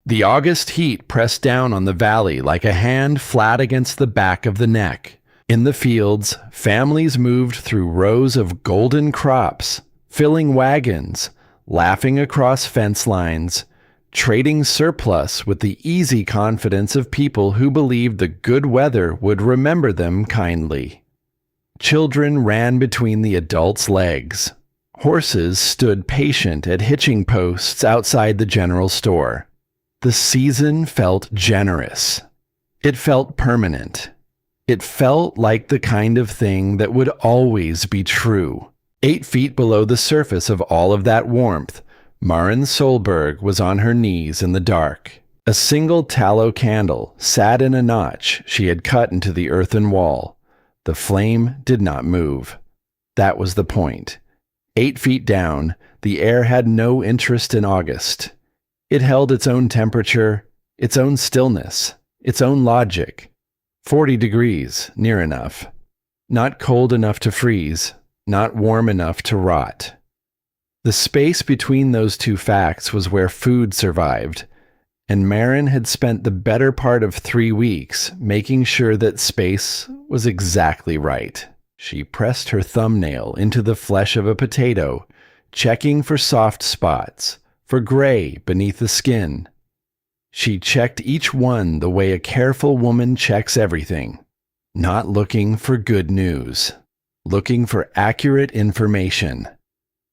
The August heat pressed down on the valley like a hand flat against the back of the neck. In the fields, families moved through rows of golden crops, filling wagons, laughing across fence lines, trading surplus with the easy confidence of people who believed the good weather would remember them kindly. Children ran between the adults' legs. Horses stood patient at hitching posts outside the general store. The season felt generous. It felt permanent. It felt like the kind of thing that would always be true. 8 feet below the surface of all of that warmth, Maren Solberg was on her knees in the dark. A single tallow candle sat in a notch she had cut into the earthen wall. The flame did not move. That was the point. 8 feet down, the air had no interest in August. It held its own temperature, its own stillness, its own logic. 40 degrees, near enough. Not cold enough to freeze, not warm enough to rot. The space between those two facts was where food survived, and Maren had spent the better part of 3 weeks making sure that space was exactly right. She pressed her thumbnail into the flesh of a potato, checking for soft spots, for gray beneath the skin. She checked each one the way a careful woman checks everything, not looking for good news, looking for accurate information.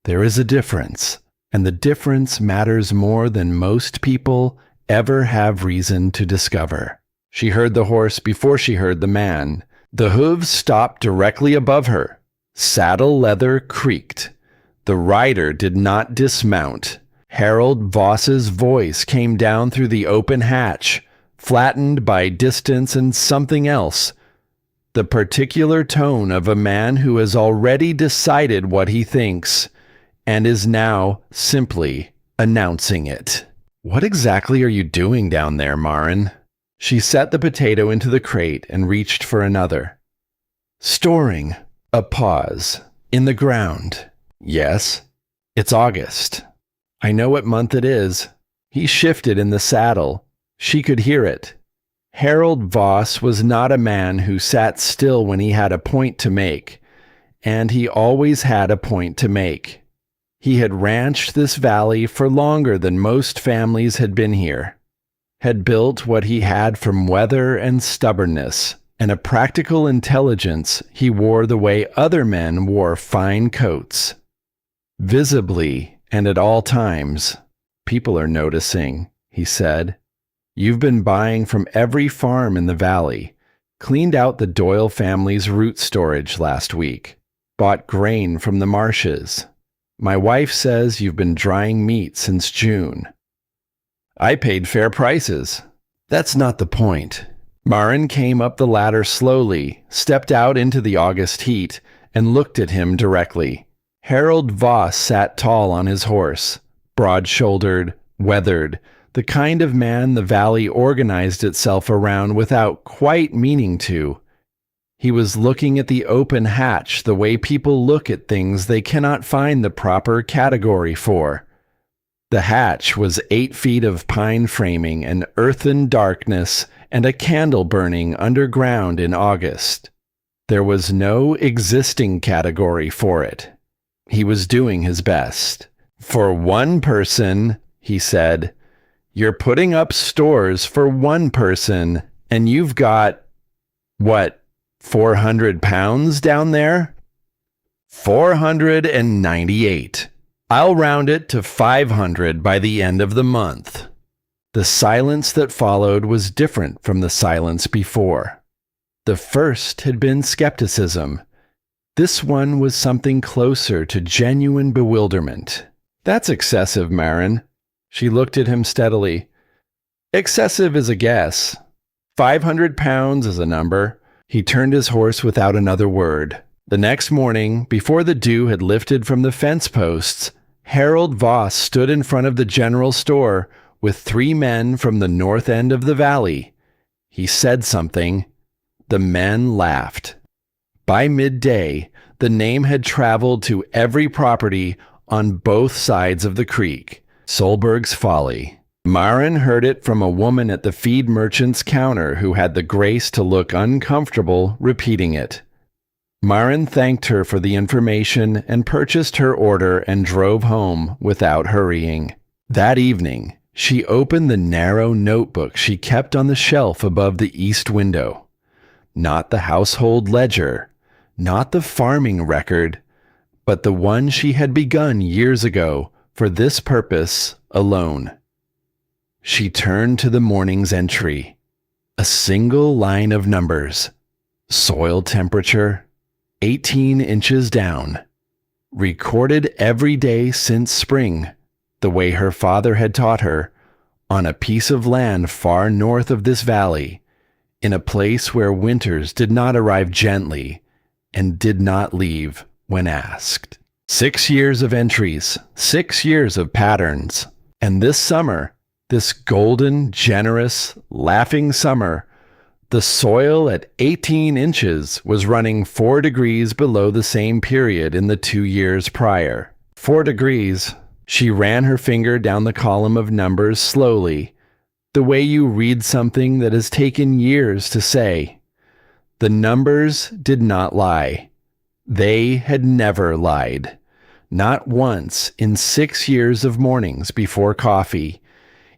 There is a difference, and the difference matters more than most people ever have reason to discover. She heard the horse before she heard the man. The hooves stopped directly above her. Saddle leather creaked. The rider did not dismount. Harold Voss's voice came down through the open hatch, flattened by distance and something else. The particular tone of a man who has already decided what he thinks, and is now simply announcing it. "What exactly are you doing down there, Maren?" She set the potato into the crate and reached for another. "Storing." A pause. "In the ground." "Yes." "It's August." "I know what month it is." He shifted in the saddle. She could hear it. Harold Voss was not a man who sat still when he had a point to make, and he always had a point to make. He had ranched this valley for longer than most families had been here, had built what he had from weather and stubbornness, and a practical intelligence he wore the way other men wore fine coats. Visibly and at all times, "People are noticing," he said. "You've been buying from every farm in the valley, cleaned out the Doyle family's root storage last week, bought grain from the marshes. My wife says you've been drying meat since June." "I paid fair prices." "That's not the point." Maren came up the ladder slowly, stepped out into the August heat, and looked at him directly. Harold Voss sat tall on his horse, broad-shouldered, weathered, the kind of man the valley organized itself around without quite meaning to. He was looking at the open hatch the way people look at things they cannot find the proper category for. The hatch was 8 feet of pine framing and earthen darkness and a candle burning underground in August. There was no existing category for it. He was doing his best. "For one person," he said. "You're putting up stores for one person, and you've got, what, 400 pounds down there?" 498. I'll round it to 500 by the end of the month." The silence that followed was different from the silence before. The first had been skepticism. This one was something closer to genuine bewilderment. "That's excessive, Maren." She looked at him steadily. "Excessive is a guess. 500 pounds is a number." He turned his horse without another word. The next morning, before the dew had lifted from the fence posts, Harold Voss stood in front of the general store with 3 men from the north end of the valley. He said something. The men laughed. By midday, the name had traveled to every property on both sides of the creek. Solberg's Folly. Maren heard it from a woman at the feed merchant's counter who had the grace to look uncomfortable repeating it. Maren thanked her for the information and purchased her order and drove home without hurrying. That evening, she opened the narrow notebook she kept on the shelf above the east window. Not the household ledger, not the farming record, but the one she had begun years ago for this purpose alone. She turned to the morning's entry. A single line of numbers. Soil temperature, 18 inches down. Recorded every day since spring, the way her father had taught her, on a piece of land far north of this valley, in a place where winters did not arrive gently and did not leave when asked. 6 years of entries, 6 years of patterns, and this summer, this golden, generous, laughing summer, the soil at 18 inches was running 4 degrees below the same period in the 2 years prior. 4 degrees. She ran her finger down the column of numbers slowly, the way you read something that has taken years to say. The numbers did not lie. They had never lied. Not once in 6 years of mornings before coffee.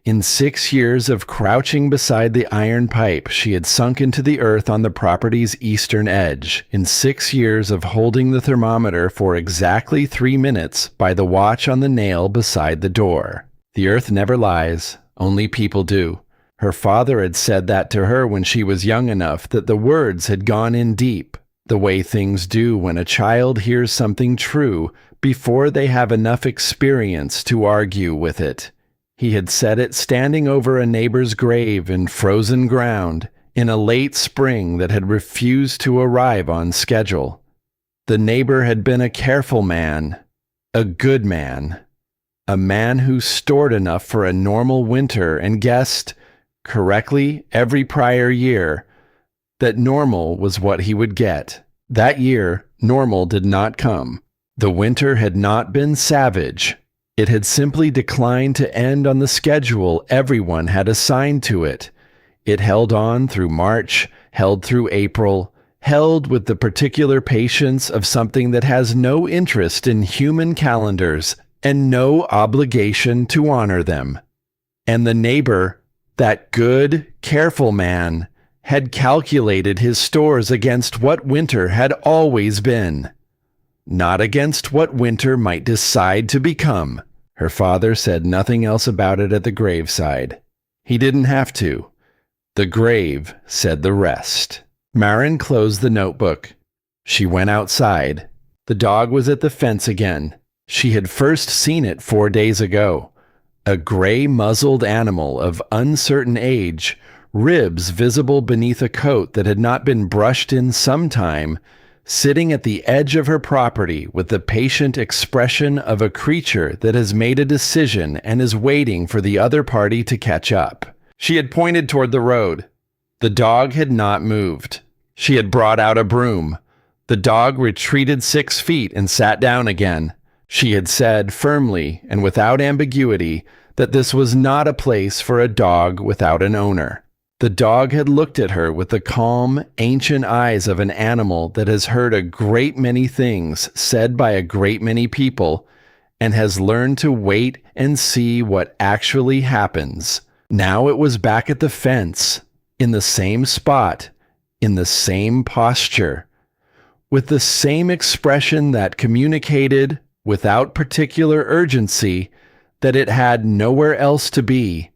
In 6 years of crouching beside the iron pipe she had sunk into the earth on the property's eastern edge, in 6 years of holding the thermometer for exactly 3 minutes by the watch on the nail beside the door. The earth never lies, only people do. Her father had said that to her when she was young enough that the words had gone in deep, the way things do when a child hears something true before they have enough experience to argue with it. He had said it standing over a neighbor's grave in frozen ground in a late spring that had refused to arrive on schedule. The neighbor had been a careful man, a good man, a man who stored enough for a normal winter and guessed, correctly every prior year, that normal was what he would get. That year, normal did not come. The winter had not been savage. It had simply declined to end on the schedule everyone had assigned to it. It held on through March, held through April, held with the particular patience of something that has no interest in human calendars and no obligation to honor them. And the neighbor, that good, careful man, had calculated his stores against what winter had always been. Not against what winter might decide to become. Her father said nothing else about it at the graveside. He didn't have to. The grave said the rest. Maren closed the notebook. She went outside. The dog was at the fence again. She had first seen it 4 days ago. A gray-muzzled animal of uncertain age, ribs visible beneath a coat that had not been brushed in some time, sitting at the edge of her property with the patient expression of a creature that has made a decision and is waiting for the other party to catch up. She had pointed toward the road. The dog had not moved. She had brought out a broom. The dog retreated 6 feet and sat down again. She had said firmly and without ambiguity that this was not a place for a dog without an owner. The dog had looked at her with the calm, ancient eyes of an animal that has heard a great many things said by a great many people and has learned to wait and see what actually happens. Now it was back at the fence, in the same spot, in the same posture, with the same expression that communicated, without particular urgency, that it had nowhere else to be,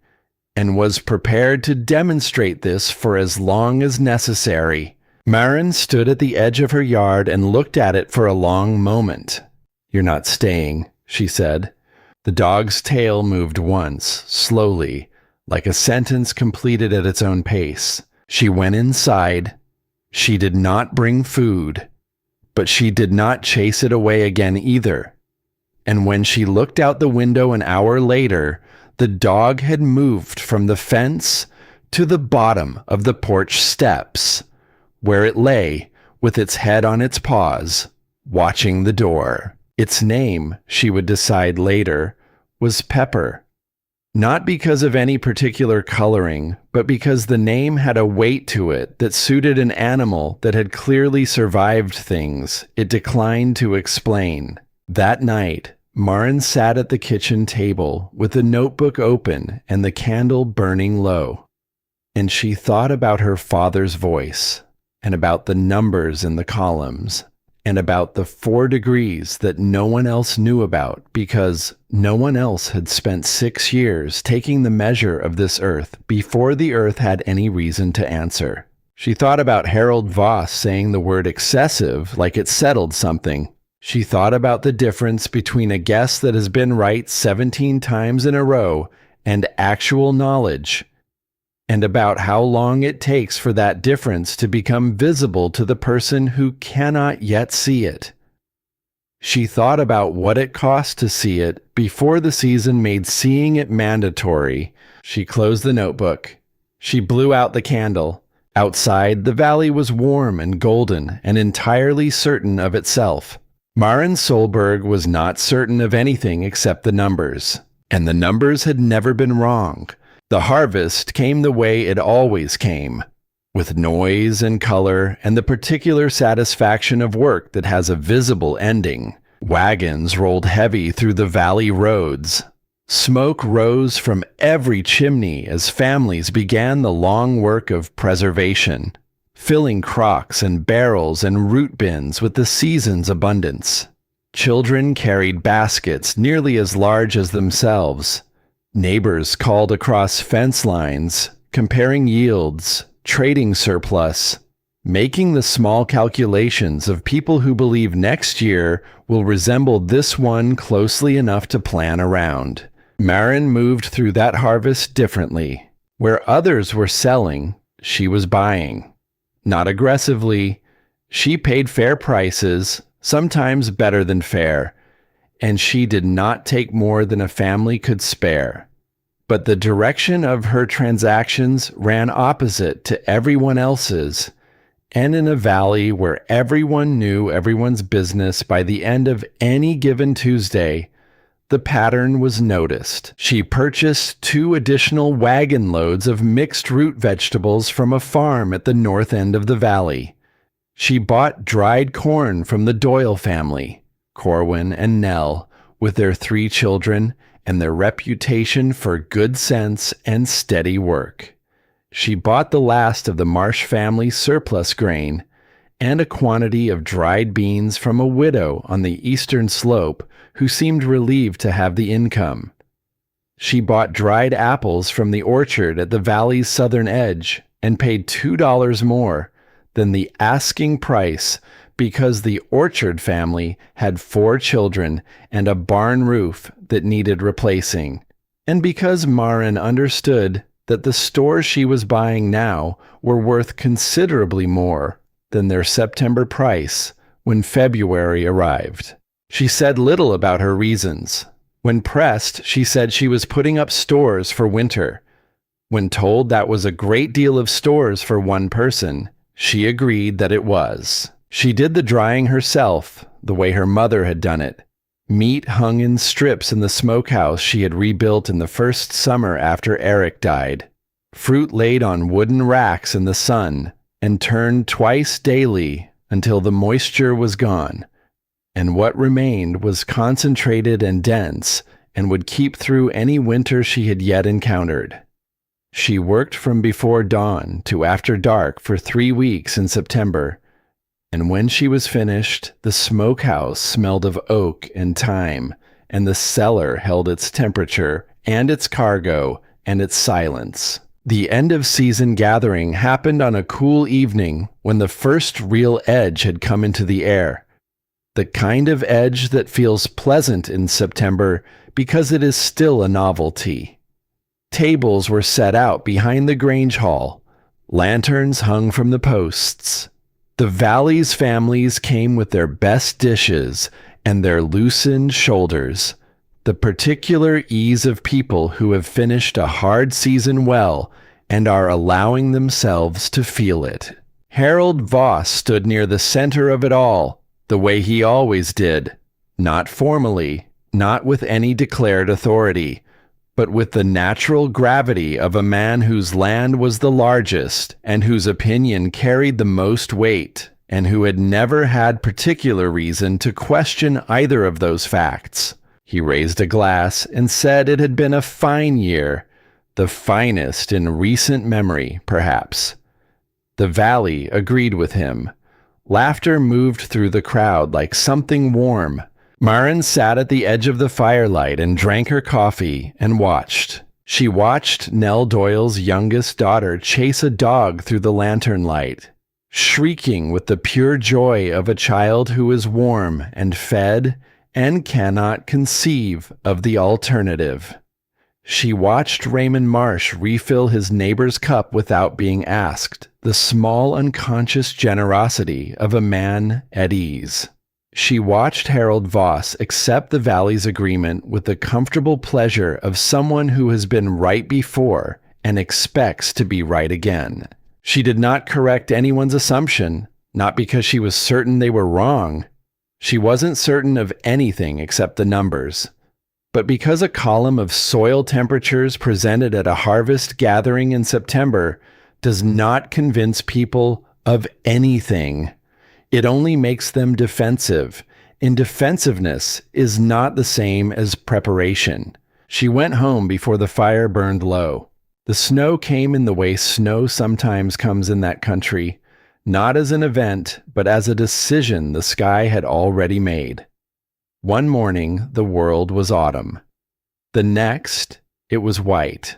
and was prepared to demonstrate this for as long as necessary. Maren stood at the edge of her yard and looked at it for a long moment. "You're not staying," she said. The dog's tail moved once, slowly, like a sentence completed at its own pace. She went inside. She did not bring food, but she did not chase it away again either. And when she looked out the window an hour later, the dog had moved from the fence to the bottom of the porch steps, where it lay with its head on its paws, watching the door. Its name, she would decide later, was Pepper. Not because of any particular coloring, but because the name had a weight to it that suited an animal that had clearly survived things it declined to explain. That night, Maren sat at the kitchen table with the notebook open and the candle burning low. And she thought about her father's voice, and about the numbers in the columns, and about the 4 degrees that no one else knew about because no one else had spent 6 years taking the measure of this earth before the earth had any reason to answer. She thought about Harold Voss saying the word excessive like it settled something. She thought about the difference between a guess that has been right 17 times in a row and actual knowledge, and about how long it takes for that difference to become visible to the person who cannot yet see it. She thought about what it cost to see it before the season made seeing it mandatory. She closed the notebook. She blew out the candle. Outside, the valley was warm and golden and entirely certain of itself. Maren Solberg was not certain of anything except the numbers, and the numbers had never been wrong. The harvest came the way it always came, with noise and color and the particular satisfaction of work that has a visible ending. Wagons rolled heavy through the valley roads. Smoke rose from every chimney as families began the long work of preservation, filling crocks and barrels and root bins with the season's abundance. Children carried baskets nearly as large as themselves. Neighbors called across fence lines, comparing yields, trading surplus, making the small calculations of people who believe next year will resemble this one closely enough to plan around. Maren moved through that harvest differently. Where others were selling, she was buying. Not aggressively. She paid fair prices, sometimes better than fair, and she did not take more than a family could spare. But the direction of her transactions ran opposite to everyone else's, and in a valley where everyone knew everyone's business by the end of any given Tuesday, the pattern was noticed. She purchased 2 additional wagon loads of mixed root vegetables from a farm at the north end of the valley. She bought dried corn from the Doyle family, Corwin and Nell, with their 3 children and their reputation for good sense and steady work. She bought the last of the Marsh family surplus grain and a quantity of dried beans from a widow on the eastern slope who seemed relieved to have the income. She bought dried apples from the orchard at the valley's southern edge and paid $2 more than the asking price because the orchard family had 4 children and a barn roof that needed replacing, and because Maren understood that the stores she was buying now were worth considerably more than their September price when February arrived. She said little about her reasons. When pressed, she said she was putting up stores for winter. When told that was a great deal of stores for one person, she agreed that it was. She did the drying herself, the way her mother had done it. Meat hung in strips in the smokehouse she had rebuilt in the first summer after Eric died. Fruit laid on wooden racks in the sun and turned twice daily until the moisture was gone, and what remained was concentrated and dense and would keep through any winter she had yet encountered. She worked from before dawn to after dark for 3 weeks in September, and when she was finished, the smokehouse smelled of oak and thyme, and the cellar held its temperature and its cargo and its silence. The end-of-season gathering happened on a cool evening when the first real edge had come into the air. The kind of edge that feels pleasant in September because it is still a novelty. Tables were set out behind the Grange Hall. Lanterns hung from the posts. The valley's families came with their best dishes and their loosened shoulders, the particular ease of people who have finished a hard season well and are allowing themselves to feel it. Harold Voss stood near the center of it all, the way he always did, not formally, not with any declared authority, but with the natural gravity of a man whose land was the largest and whose opinion carried the most weight, and who had never had particular reason to question either of those facts. He raised a glass and said it had been a fine year, the finest in recent memory, perhaps. The valley agreed with him. Laughter moved through the crowd like something warm. Maren sat at the edge of the firelight and drank her coffee and watched. She watched Nell Doyle's youngest daughter chase a dog through the lantern light, shrieking with the pure joy of a child who is warm and fed and cannot conceive of the alternative. She watched Raymond Marsh refill his neighbor's cup without being asked, the small unconscious generosity of a man at ease. She watched Harold Voss accept the Valley's agreement with the comfortable pleasure of someone who has been right before and expects to be right again. She did not correct anyone's assumption, not because she was certain they were wrong. She wasn't certain of anything except the numbers, but because a column of soil temperatures presented at a harvest gathering in September does not convince people of anything. It only makes them defensive, and defensiveness is not the same as preparation. She went home before the fire burned low. The snow came in the way snow sometimes comes in that country, not as an event, but as a decision the sky had already made. One morning, the world was autumn. The next, it was white.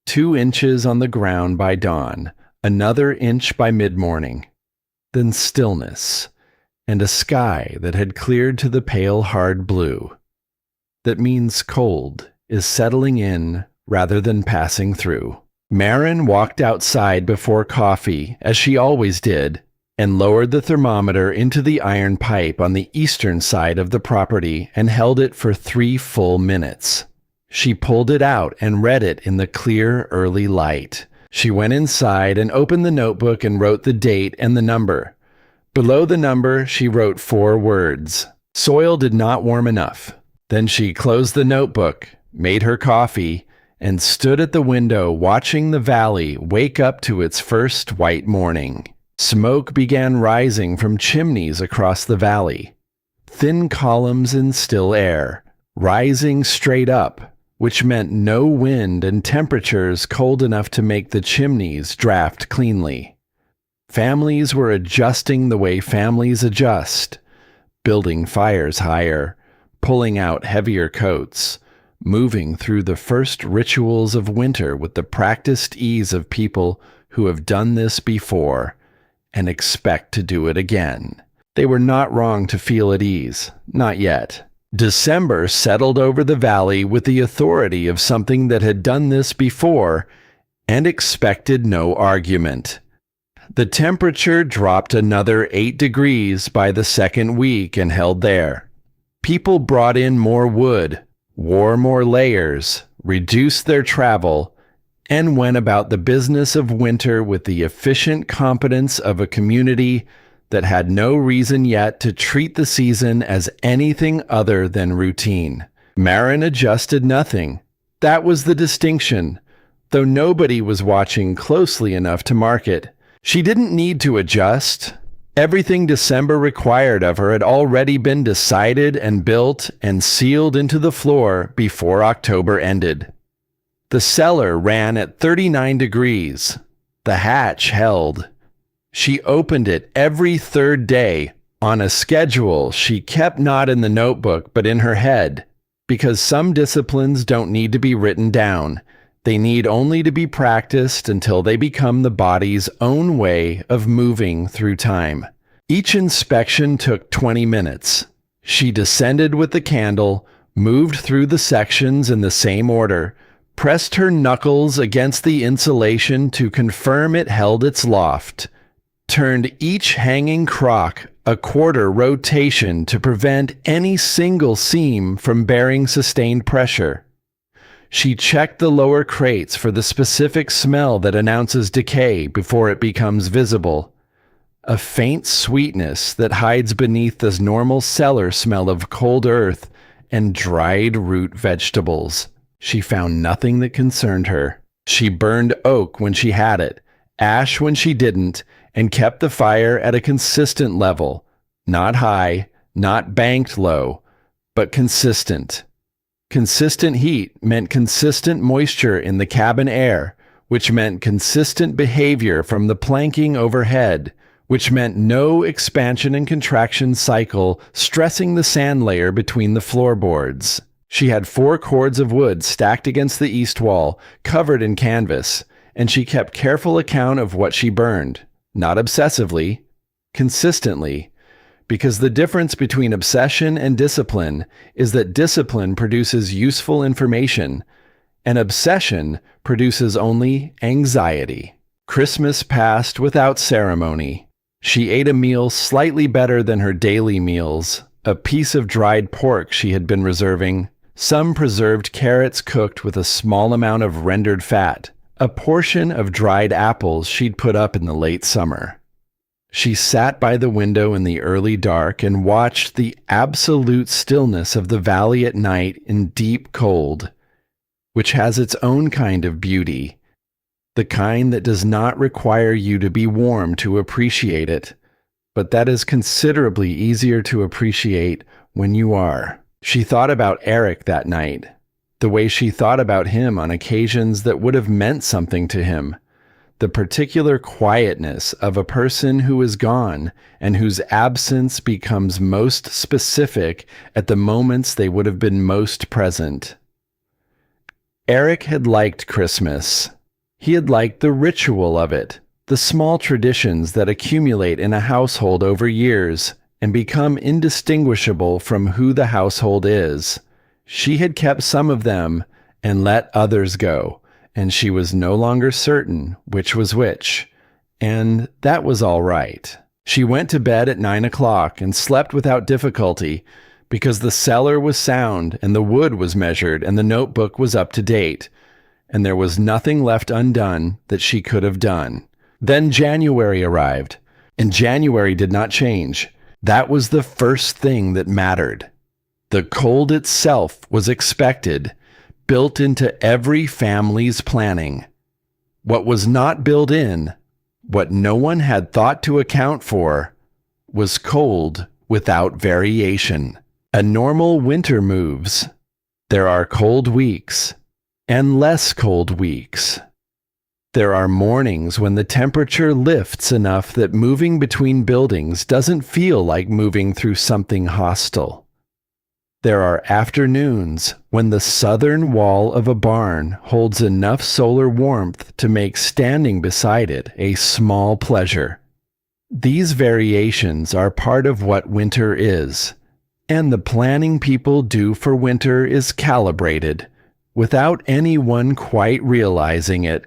2 inches on the ground by dawn, another inch by mid-morning. Then stillness, and a sky that had cleared to the pale hard blue. That means cold is settling in rather than passing through. Maren walked outside before coffee, as she always did, and lowered the thermometer into the iron pipe on the eastern side of the property and held it for 3 full minutes. She pulled it out and read it in the clear early light. She went inside and opened the notebook and wrote the date and the number. Below the number, she wrote 4 words. Soil did not warm enough. Then she closed the notebook, made her coffee, and stood at the window watching the valley wake up to its first white morning. Smoke began rising from chimneys across the valley, thin columns in still air, rising straight up, which meant no wind and temperatures cold enough to make the chimneys draft cleanly. Families were adjusting the way families adjust, building fires higher, pulling out heavier coats, moving through the first rituals of winter with the practiced ease of people who have done this before and expect to do it again. They were not wrong to feel at ease, not yet. December settled over the valley with the authority of something that had done this before and expected no argument. The temperature dropped another 8 degrees by the second week and held there. People brought in more wood, wore more layers, reduced their travel, and went about the business of winter with the efficient competence of a community that had no reason yet to treat the season as anything other than routine. Maren adjusted nothing. That was the distinction, though nobody was watching closely enough to mark it. She didn't need to adjust. Everything December required of her had already been decided and built and sealed into the floor before October ended. The cellar ran at 39 degrees. The hatch held. She opened it every 3rd day on a schedule she kept not in the notebook but in her head, because some disciplines don't need to be written down. They need only to be practiced until they become the body's own way of moving through time. Each inspection took 20 minutes. She descended with the candle, moved through the sections in the same order, pressed her knuckles against the insulation to confirm it held its loft, turned each hanging crock a quarter rotation to prevent any single seam from bearing sustained pressure. She checked the lower crates for the specific smell that announces decay before it becomes visible, a faint sweetness that hides beneath the normal cellar smell of cold earth and dried root vegetables. she found nothing that concerned her. She burned oak when she had it, ash when she didn't, and kept the fire at a consistent level, not high, not banked low, but consistent. Consistent heat meant consistent moisture in the cabin air, which meant consistent behavior from the planking overhead, which meant no expansion and contraction cycle stressing the sand layer between the floorboards. She had 4 cords of wood stacked against the east wall, covered in canvas, and she kept careful account of what she burned, not obsessively, consistently, because the difference between obsession and discipline is that discipline produces useful information, and obsession produces only anxiety. Christmas passed without ceremony. She ate a meal slightly better than her daily meals, a piece of dried pork she had been reserving, some preserved carrots cooked with a small amount of rendered fat, a portion of dried apples she'd put up in the late summer. She sat by the window in the early dark and watched the absolute stillness of the valley at night in deep cold, which has its own kind of beauty, the kind that does not require you to be warm to appreciate it, but that is considerably easier to appreciate when you are. She thought about Eric that night, the way she thought about him on occasions that would have meant something to him, the particular quietness of a person who is gone and whose absence becomes most specific at the moments they would have been most present. Eric had liked Christmas. He had liked the ritual of it, the small traditions that accumulate in a household over years and become indistinguishable from who the household is. She had kept some of them and let others go, and she was no longer certain which was which, and that was all right. She went to bed at 9 o'clock and slept without difficulty because the cellar was sound and the wood was measured and the notebook was up to date, and there was nothing left undone that she could have done. Then January arrived, and January did not change. That was the first thing that mattered. The cold itself was expected, built into every family's planning. What was not built in, what no one had thought to account for, was cold without variation. A normal winter moves. There are cold weeks and less cold weeks. There are mornings when the temperature lifts enough that moving between buildings doesn't feel like moving through something hostile. There are afternoons when the southern wall of a barn holds enough solar warmth to make standing beside it a small pleasure. These variations are part of what winter is, and the planning people do for winter is calibrated, without anyone quite realizing it,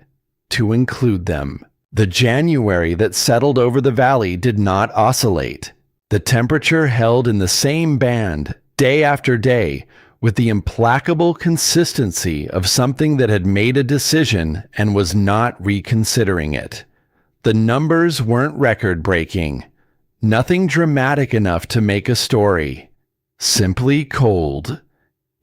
to include them. The January that settled over the valley did not oscillate. The temperature held in the same band day after day, with the implacable consistency of something that had made a decision and was not reconsidering it. The numbers weren't record-breaking, nothing dramatic enough to make a story. Simply cold.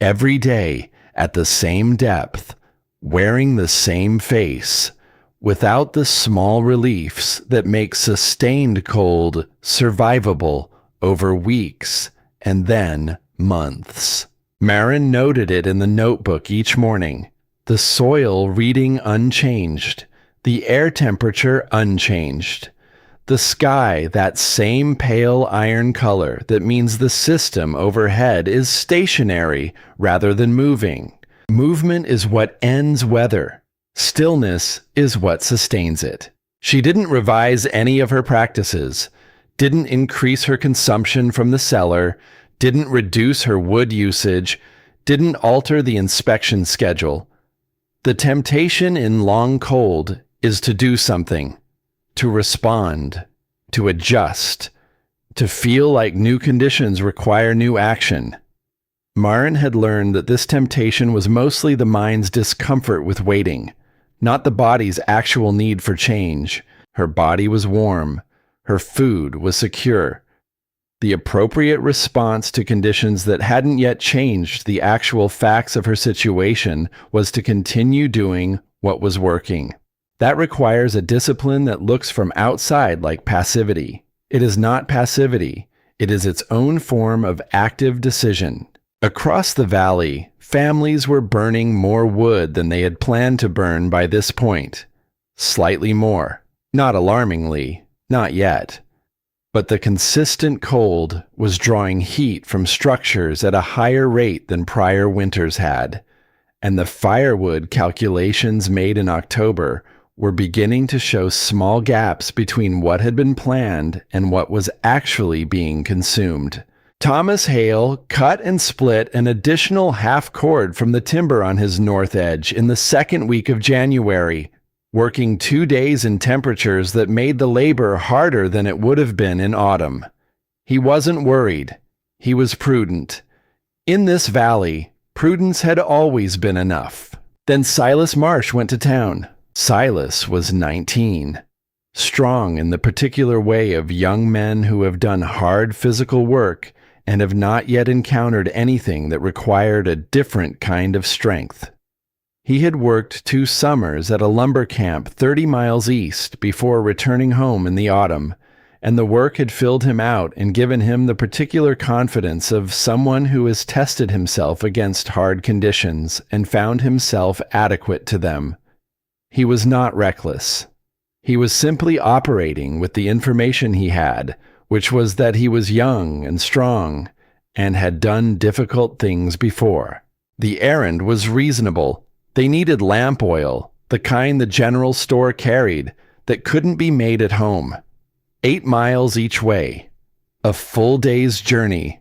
Every day, at the same depth, wearing the same face, without the small reliefs that make sustained cold survivable over weeks and then months. Marin noted it in the notebook each morning. The soil reading unchanged, the air temperature unchanged, the sky that same pale iron color that means the system overhead is stationary rather than moving. Movement is what ends weather. Stillness is what sustains it. She didn't revise any of her practices, didn't increase her consumption from the cellar, didn't reduce her wood usage, didn't alter the inspection schedule. The temptation in long cold is to do something, to respond, to adjust, to feel like new conditions require new action. Marin had learned that this temptation was mostly the mind's discomfort with waiting, not the body's actual need for change. Her body was warm. Her food was secure. The appropriate response to conditions that hadn't yet changed the actual facts of her situation was to continue doing what was working. That requires a discipline that looks from outside like passivity. It is not passivity. It is its own form of active decision. Across the valley, families were burning more wood than they had planned to burn by this point. Slightly more. Not alarmingly. Not yet. But the consistent cold was drawing heat from structures at a higher rate than prior winters had, and the firewood calculations made in October were beginning to show small gaps between what had been planned and what was actually being consumed. Thomas Hale cut and split an additional half cord from the timber on his north edge in the second week of January, working 2 days in temperatures that made the labor harder than it would have been in autumn. He wasn't worried. He was prudent. In this valley, prudence had always been enough. Then Silas Marsh went to town. Silas was 19. Strong in the particular way of young men who have done hard physical work and have not yet encountered anything that required a different kind of strength. He had worked 2 summers at a lumber camp 30 miles east before returning home in the autumn, and the work had filled him out and given him the particular confidence of someone who has tested himself against hard conditions and found himself adequate to them. He was not reckless. He was simply operating with the information he had, which was that he was young and strong and had done difficult things before. The errand was reasonable. They needed lamp oil, the kind the general store carried, that couldn't be made at home. 8 miles each way. A full day's journey.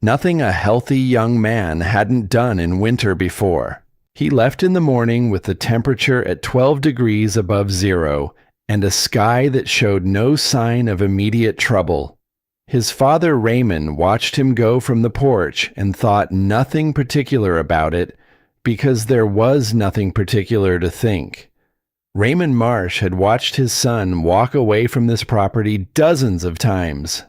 Nothing a healthy young man hadn't done in winter before. He left in the morning with the temperature at 12 degrees above zero and a sky that showed no sign of immediate trouble. His father Raymond watched him go from the porch and thought nothing particular about it, because there was nothing particular to think. Raymond Marsh had watched his son walk away from this property dozens of times.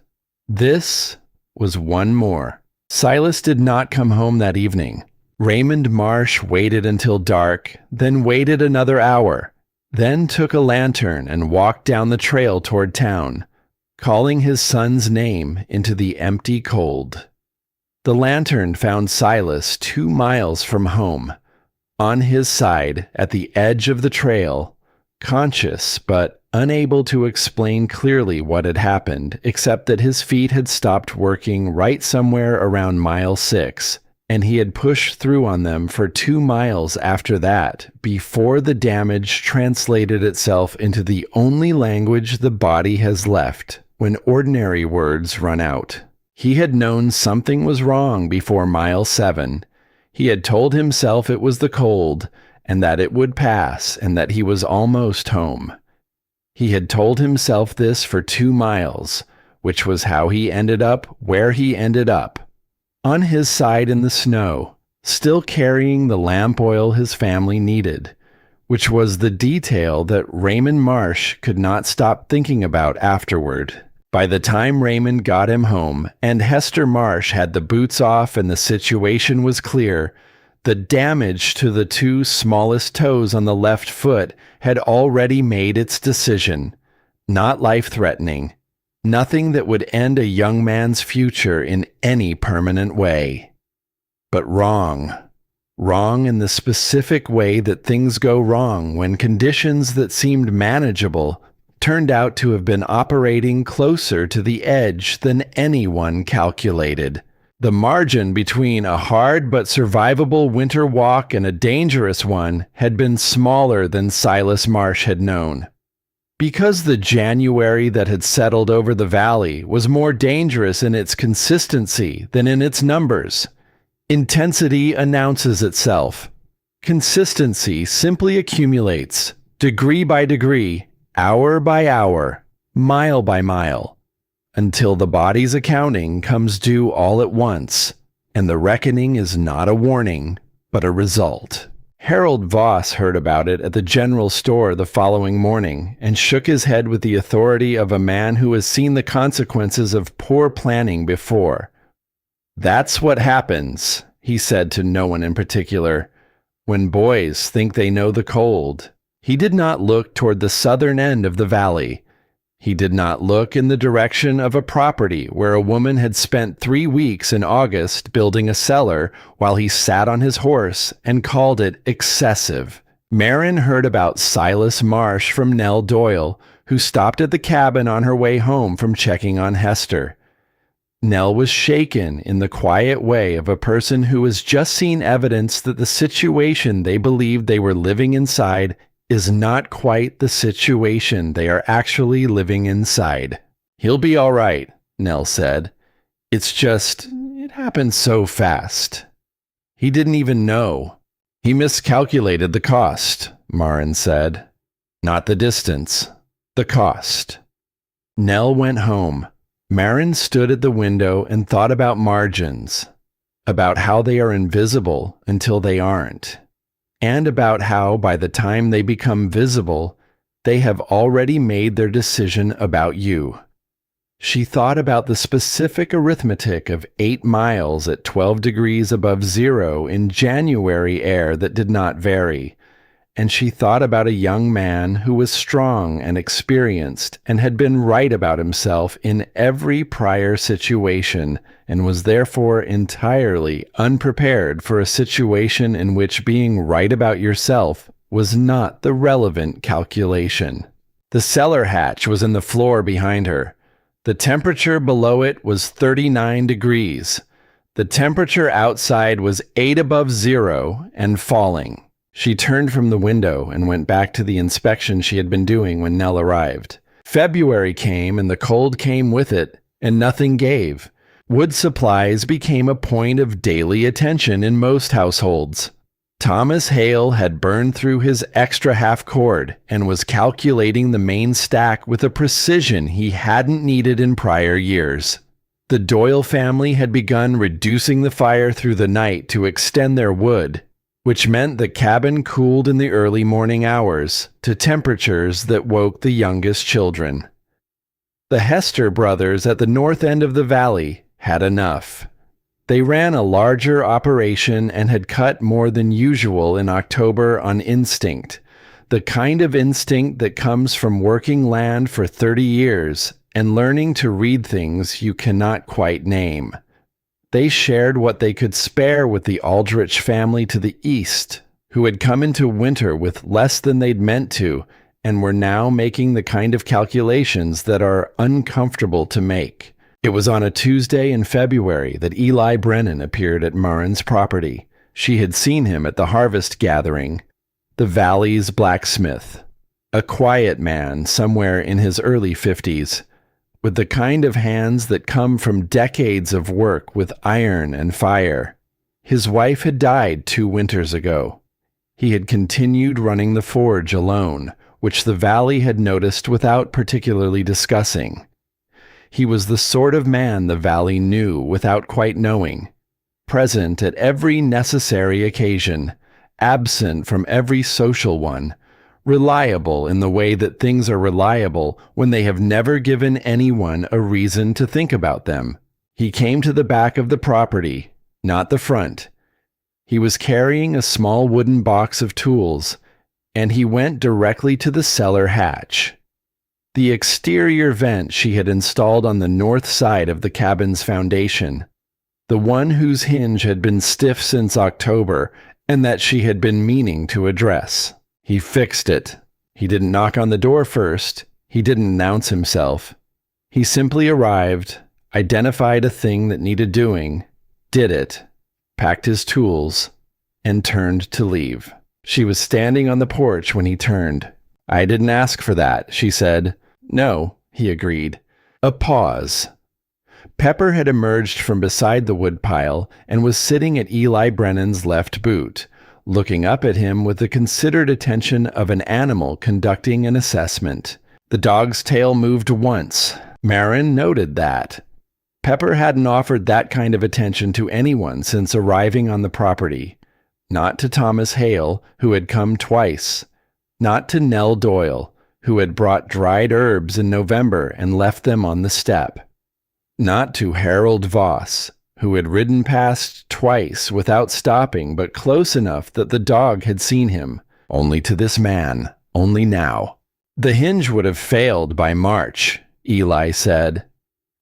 This was one more. Silas did not come home that evening. Raymond Marsh waited until dark, then waited another hour, then took a lantern and walked down the trail toward town, calling his son's name into the empty cold. The lantern found Silas 2 miles from home, on his side at the edge of the trail, conscious but unable to explain clearly what had happened, except that his feet had stopped working right somewhere around mile 6, and he had pushed through on them for 2 miles after that, before the damage translated itself into the only language the body has left when ordinary words run out. He had known something was wrong before mile 7. He had told himself it was the cold, and that it would pass, and that he was almost home. He had told himself this for 2 miles, which was how he ended up where he ended up. On his side in the snow, still carrying the lamp oil his family needed, which was the detail that Raymond Marsh could not stop thinking about afterward. By the time Raymond got him home and Hester Marsh had the boots off and the situation was clear, the damage to the 2 smallest toes on the left foot had already made its decision. Not life-threatening. Nothing that would end a young man's future in any permanent way. But wrong. Wrong in the specific way that things go wrong when conditions that seemed manageable turned out to have been operating closer to the edge than anyone calculated. The margin between a hard but survivable winter walk and a dangerous one had been smaller than Silas Marsh had known. Because the January that had settled over the valley was more dangerous in its consistency than in its numbers, intensity announces itself. Consistency simply accumulates, degree by degree, hour by hour, mile by mile, until the body's accounting comes due all at once, and the reckoning is not a warning, but a result. Harold Voss heard about it at the general store the following morning and shook his head with the authority of a man who has seen the consequences of poor planning before. "That's what happens," he said to no one in particular, "when boys think they know the cold." He did not look toward the southern end of the valley. He did not look in the direction of a property where a woman had spent 3 weeks in August building a cellar while he sat on his horse and called it excessive. Marin heard about Silas Marsh from Nell Doyle, who stopped at the cabin on her way home from checking on Hester. Nell was shaken in the quiet way of a person who has just seen evidence that the situation they believed they were living inside is not quite the situation they are actually living inside. "He'll be all right," Nell said. "It's just, it happened so fast. He didn't even know." "He miscalculated the cost," Marin said. "Not the distance, the cost." Nell went home. Marin stood at the window and thought about margins, about how they are invisible until they aren't, and about how by the time they become visible, they have already made their decision about you. She thought about the specific arithmetic of 8 miles at 12 degrees above zero in January air that did not vary, and she thought about a young man who was strong and experienced and had been right about himself in every prior situation and was therefore entirely unprepared for a situation in which being right about yourself was not the relevant calculation. The cellar hatch was in the floor behind her. The temperature below it was 39 degrees. The temperature outside was 8 above zero and falling. She turned from the window and went back to the inspection she had been doing when Nell arrived. February came and the cold came with it, and nothing gave. Wood supplies became a point of daily attention in most households. Thomas Hale had burned through his extra half cord and was calculating the main stack with a precision he hadn't needed in prior years. The Doyle family had begun reducing the fire through the night to extend their wood, which meant the cabin cooled in the early morning hours to temperatures that woke the youngest children. The Hester brothers at the north end of the valley had enough. They ran a larger operation and had cut more than usual in October on instinct, the kind of instinct that comes from working land for 30 years and learning to read things you cannot quite name. They shared what they could spare with the Aldrich family to the east, who had come into winter with less than they'd meant to and were now making the kind of calculations that are uncomfortable to make. It was on a Tuesday in February that Eli Brennan appeared at Marin's property. She had seen him at the harvest gathering, the valley's blacksmith, a quiet man somewhere in his early 50s, with the kind of hands that come from decades of work with iron and fire. His wife had died 2 winters ago. He had continued running the forge alone, which the valley had noticed without particularly discussing. He was the sort of man the valley knew without quite knowing, present at every necessary occasion, absent from every social one, reliable in the way that things are reliable when they have never given anyone a reason to think about them. He came to the back of the property, not the front. He was carrying a small wooden box of tools, and he went directly to the cellar hatch. The exterior vent she had installed on the north side of the cabin's foundation, the one whose hinge had been stiff since October and that she had been meaning to address. He fixed it. He didn't knock on the door first. He didn't announce himself. He simply arrived, identified a thing that needed doing, did it, packed his tools, and turned to leave. She was standing on the porch when he turned. "I didn't ask for that," she said. "No," he agreed. A pause. Pepper had emerged from beside the woodpile and was sitting at Eli Brennan's left boot, looking up at him with the considered attention of an animal conducting an assessment. The dog's tail moved once. Marin noted that. Pepper hadn't offered that kind of attention to anyone since arriving on the property. Not to Thomas Hale, who had come twice. Not to Nell Doyle, who had brought dried herbs in November and left them on the step. Not to Harold Voss, who had ridden past twice without stopping but close enough that the dog had seen him. Only to this man, only now. The hinge would have failed by March, Eli said.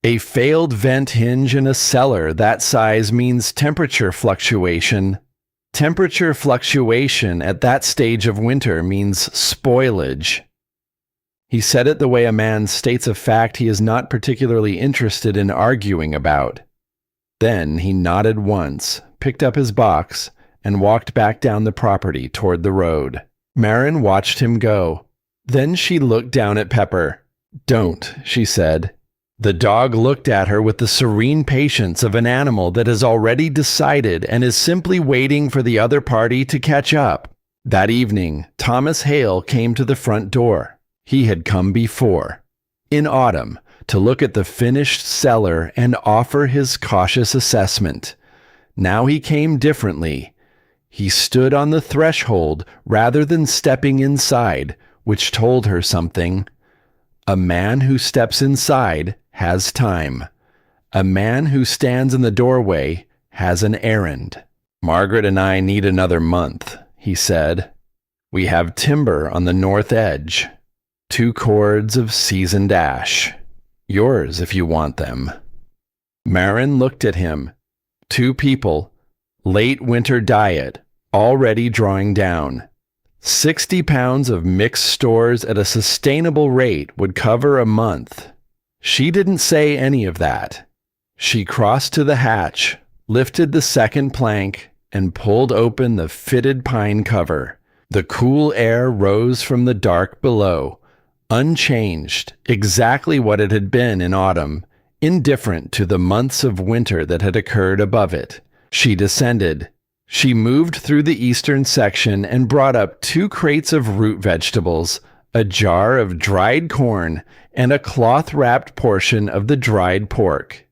A failed vent hinge in a cellar that size means temperature fluctuation. Temperature fluctuation at that stage of winter means spoilage. He said it the way a man states a fact he is not particularly interested in arguing about. Then he nodded once, picked up his box, and walked back down the property toward the road. Marin watched him go. Then she looked down at Pepper. "Don't," she said. The dog looked at her with the serene patience of an animal that has already decided and is simply waiting for the other party to catch up. That evening, Thomas Hale came to the front door. He had come before, in autumn, to look at the finished cellar and offer his cautious assessment. Now he came differently. He stood on the threshold rather than stepping inside, which told her something. A man who steps inside has time. A man who stands in the doorway has an errand. "Margaret and I need another month," he said. "We have timber on the north edge. 2 cords of seasoned ash. Yours if you want them." Marin looked at him. 2 people. Late winter diet, already drawing down. 60 pounds of mixed stores at a sustainable rate would cover a month. She didn't say any of that. She crossed to the hatch, lifted the second plank, and pulled open the fitted pine cover. The cool air rose from the dark below, unchanged, exactly what it had been in autumn, indifferent to the months of winter that had occurred above it. She descended. She moved through the eastern section and brought up 2 crates of root vegetables, a jar of dried corn, and a cloth-wrapped portion of the dried pork.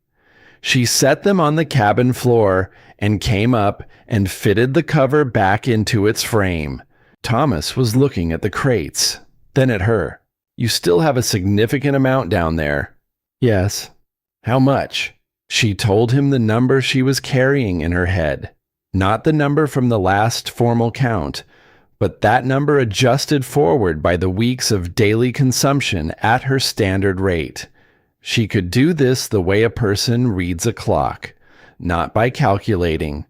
She set them on the cabin floor and came up and fitted the cover back into its frame. Thomas was looking at the crates, then at her. "You still have a significant amount down there." "Yes." "How much?" She told him the number she was carrying in her head. Not the number from the last formal count, but that number adjusted forward by the weeks of daily consumption at her standard rate. She could do this the way a person reads a clock, not by calculating,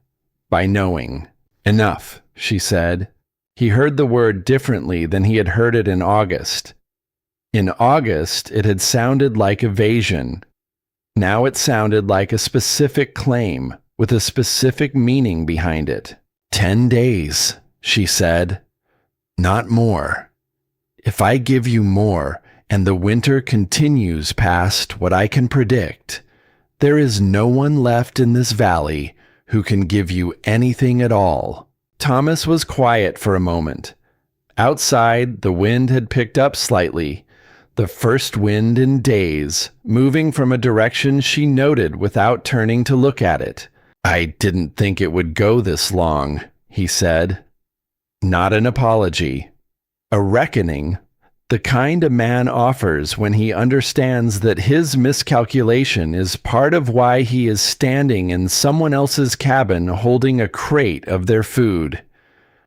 by knowing. "Enough," she said. He heard the word differently than he had heard it in August. In August, it had sounded like evasion. Now it sounded like a specific claim, with a specific meaning behind it. 10 days, she said. Not more. If I give you more, and the winter continues past what I can predict, there is no one left in this valley who can give you anything at all. Thomas was quiet for a moment. Outside, the wind had picked up slightly, the first wind in days, moving from a direction she noted without turning to look at it. "I didn't think it would go this long," he said. Not an apology. A reckoning, the kind a man offers when he understands that his miscalculation is part of why he is standing in someone else's cabin holding a crate of their food.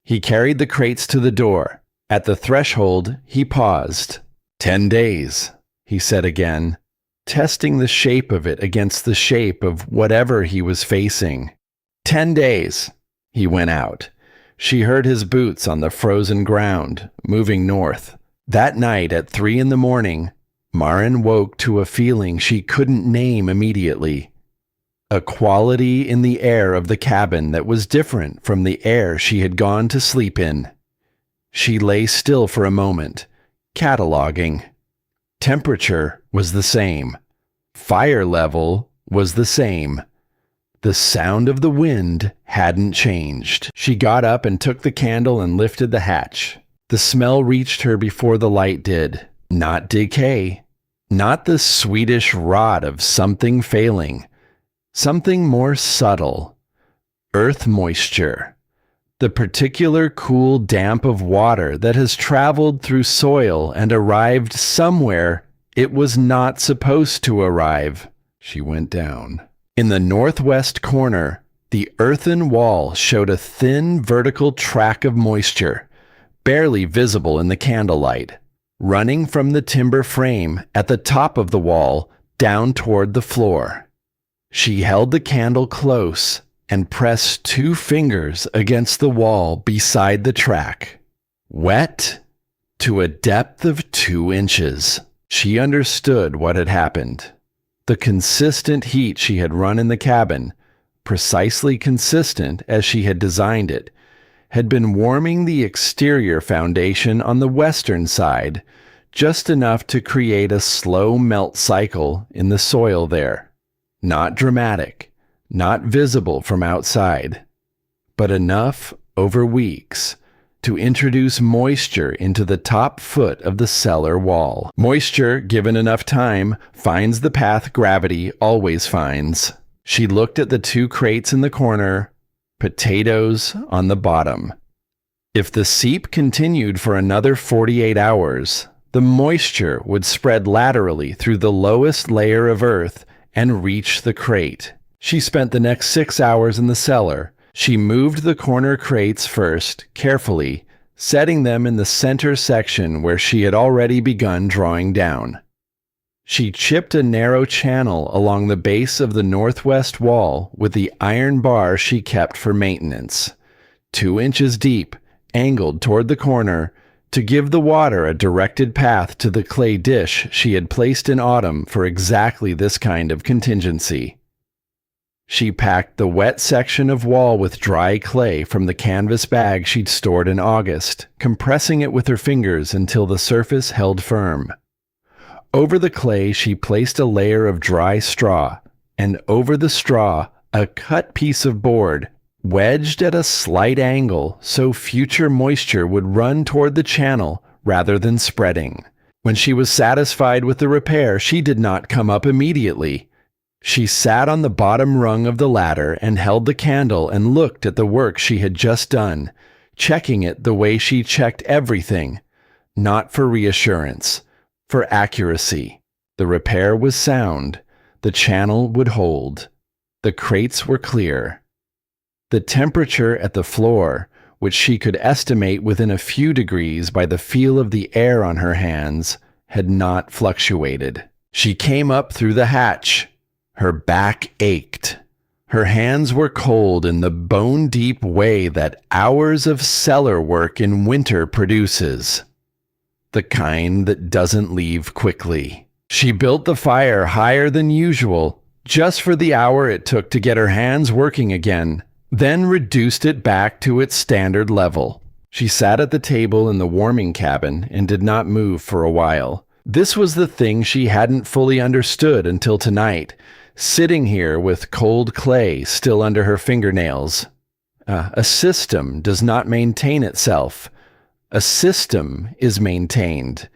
He carried the crates to the door. At the threshold, he paused. 10 days, he said again, testing the shape of it against the shape of whatever he was facing. 10 days. He went out. She heard his boots on the frozen ground, moving north. That night at 3 a.m, Marin woke to a feeling she couldn't name immediately. A quality in the air of the cabin that was different from the air she had gone to sleep in. She lay still for a moment, cataloging. Temperature was the same. Fire level was the same. The sound of the wind hadn't changed. She got up and took the candle and lifted the hatch. The smell reached her before the light did. Not decay. Not the sweetish rot of something failing. Something more subtle. Earth moisture. The particular cool damp of water that has traveled through soil and arrived somewhere it was not supposed to arrive. She went down. In the northwest corner, the earthen wall showed a thin vertical track of moisture, barely visible in the candlelight, running from the timber frame at the top of the wall down toward the floor. She held the candle close and pressed 2 fingers against the wall beside the track. Wet to a depth of 2 inches. She understood what had happened. The consistent heat she had run in the cabin, precisely consistent as she had designed it, had been warming the exterior foundation on the western side, just enough to create a slow melt cycle in the soil there. Not dramatic, not visible from outside, but enough over weeks to introduce moisture into the top foot of the cellar wall. Moisture, given enough time, finds the path gravity always finds. She looked at the 2 crates in the corner, potatoes on the bottom. If the seep continued for another 48 hours, the moisture would spread laterally through the lowest layer of earth and reach the crate. She spent the next 6 hours in the cellar. She moved the corner crates first, carefully, setting them in the center section where she had already begun drawing down. She chipped a narrow channel along the base of the northwest wall with the iron bar she kept for maintenance, 2 inches deep, angled toward the corner, to give the water a directed path to the clay dish she had placed in autumn for exactly this kind of contingency. She packed the wet section of wall with dry clay from the canvas bag she'd stored in August, compressing it with her fingers until the surface held firm. Over the clay she placed a layer of dry straw, and over the straw a cut piece of board, wedged at a slight angle so future moisture would run toward the channel rather than spreading. When she was satisfied with the repair, she did not come up immediately. She sat on the bottom rung of the ladder and held the candle and looked at the work she had just done, checking it the way she checked everything, not for reassurance, for accuracy. The repair was sound. The channel would hold. The crates were clear. The temperature at the floor, which she could estimate within a few degrees by the feel of the air on her hands, had not fluctuated. She came up through the hatch. Her back ached. Her hands were cold in the bone-deep way that hours of cellar work in winter produces. The kind that doesn't leave quickly. She built the fire higher than usual, just for the hour it took to get her hands working again, then reduced it back to its standard level. She sat at the table in the warming cabin and did not move for a while. This was the thing she hadn't fully understood until tonight, sitting here with cold clay still under her fingernails. A system does not maintain itself. A system is maintained.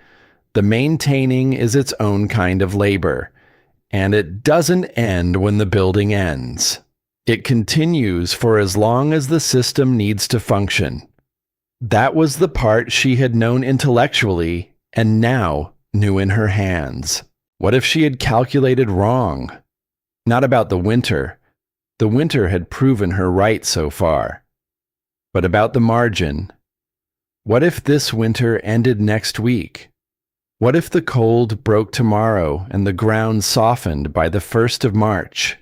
The maintaining is its own kind of labor, and it doesn't end when the building ends. It continues for as long as the system needs to function. That was the part she had known intellectually and now knew in her hands. What if she had calculated wrong? Not about the winter. The winter had proven her right so far. But about the margin. What if this winter ended next week? What if the cold broke tomorrow and the ground softened by the 1st of March,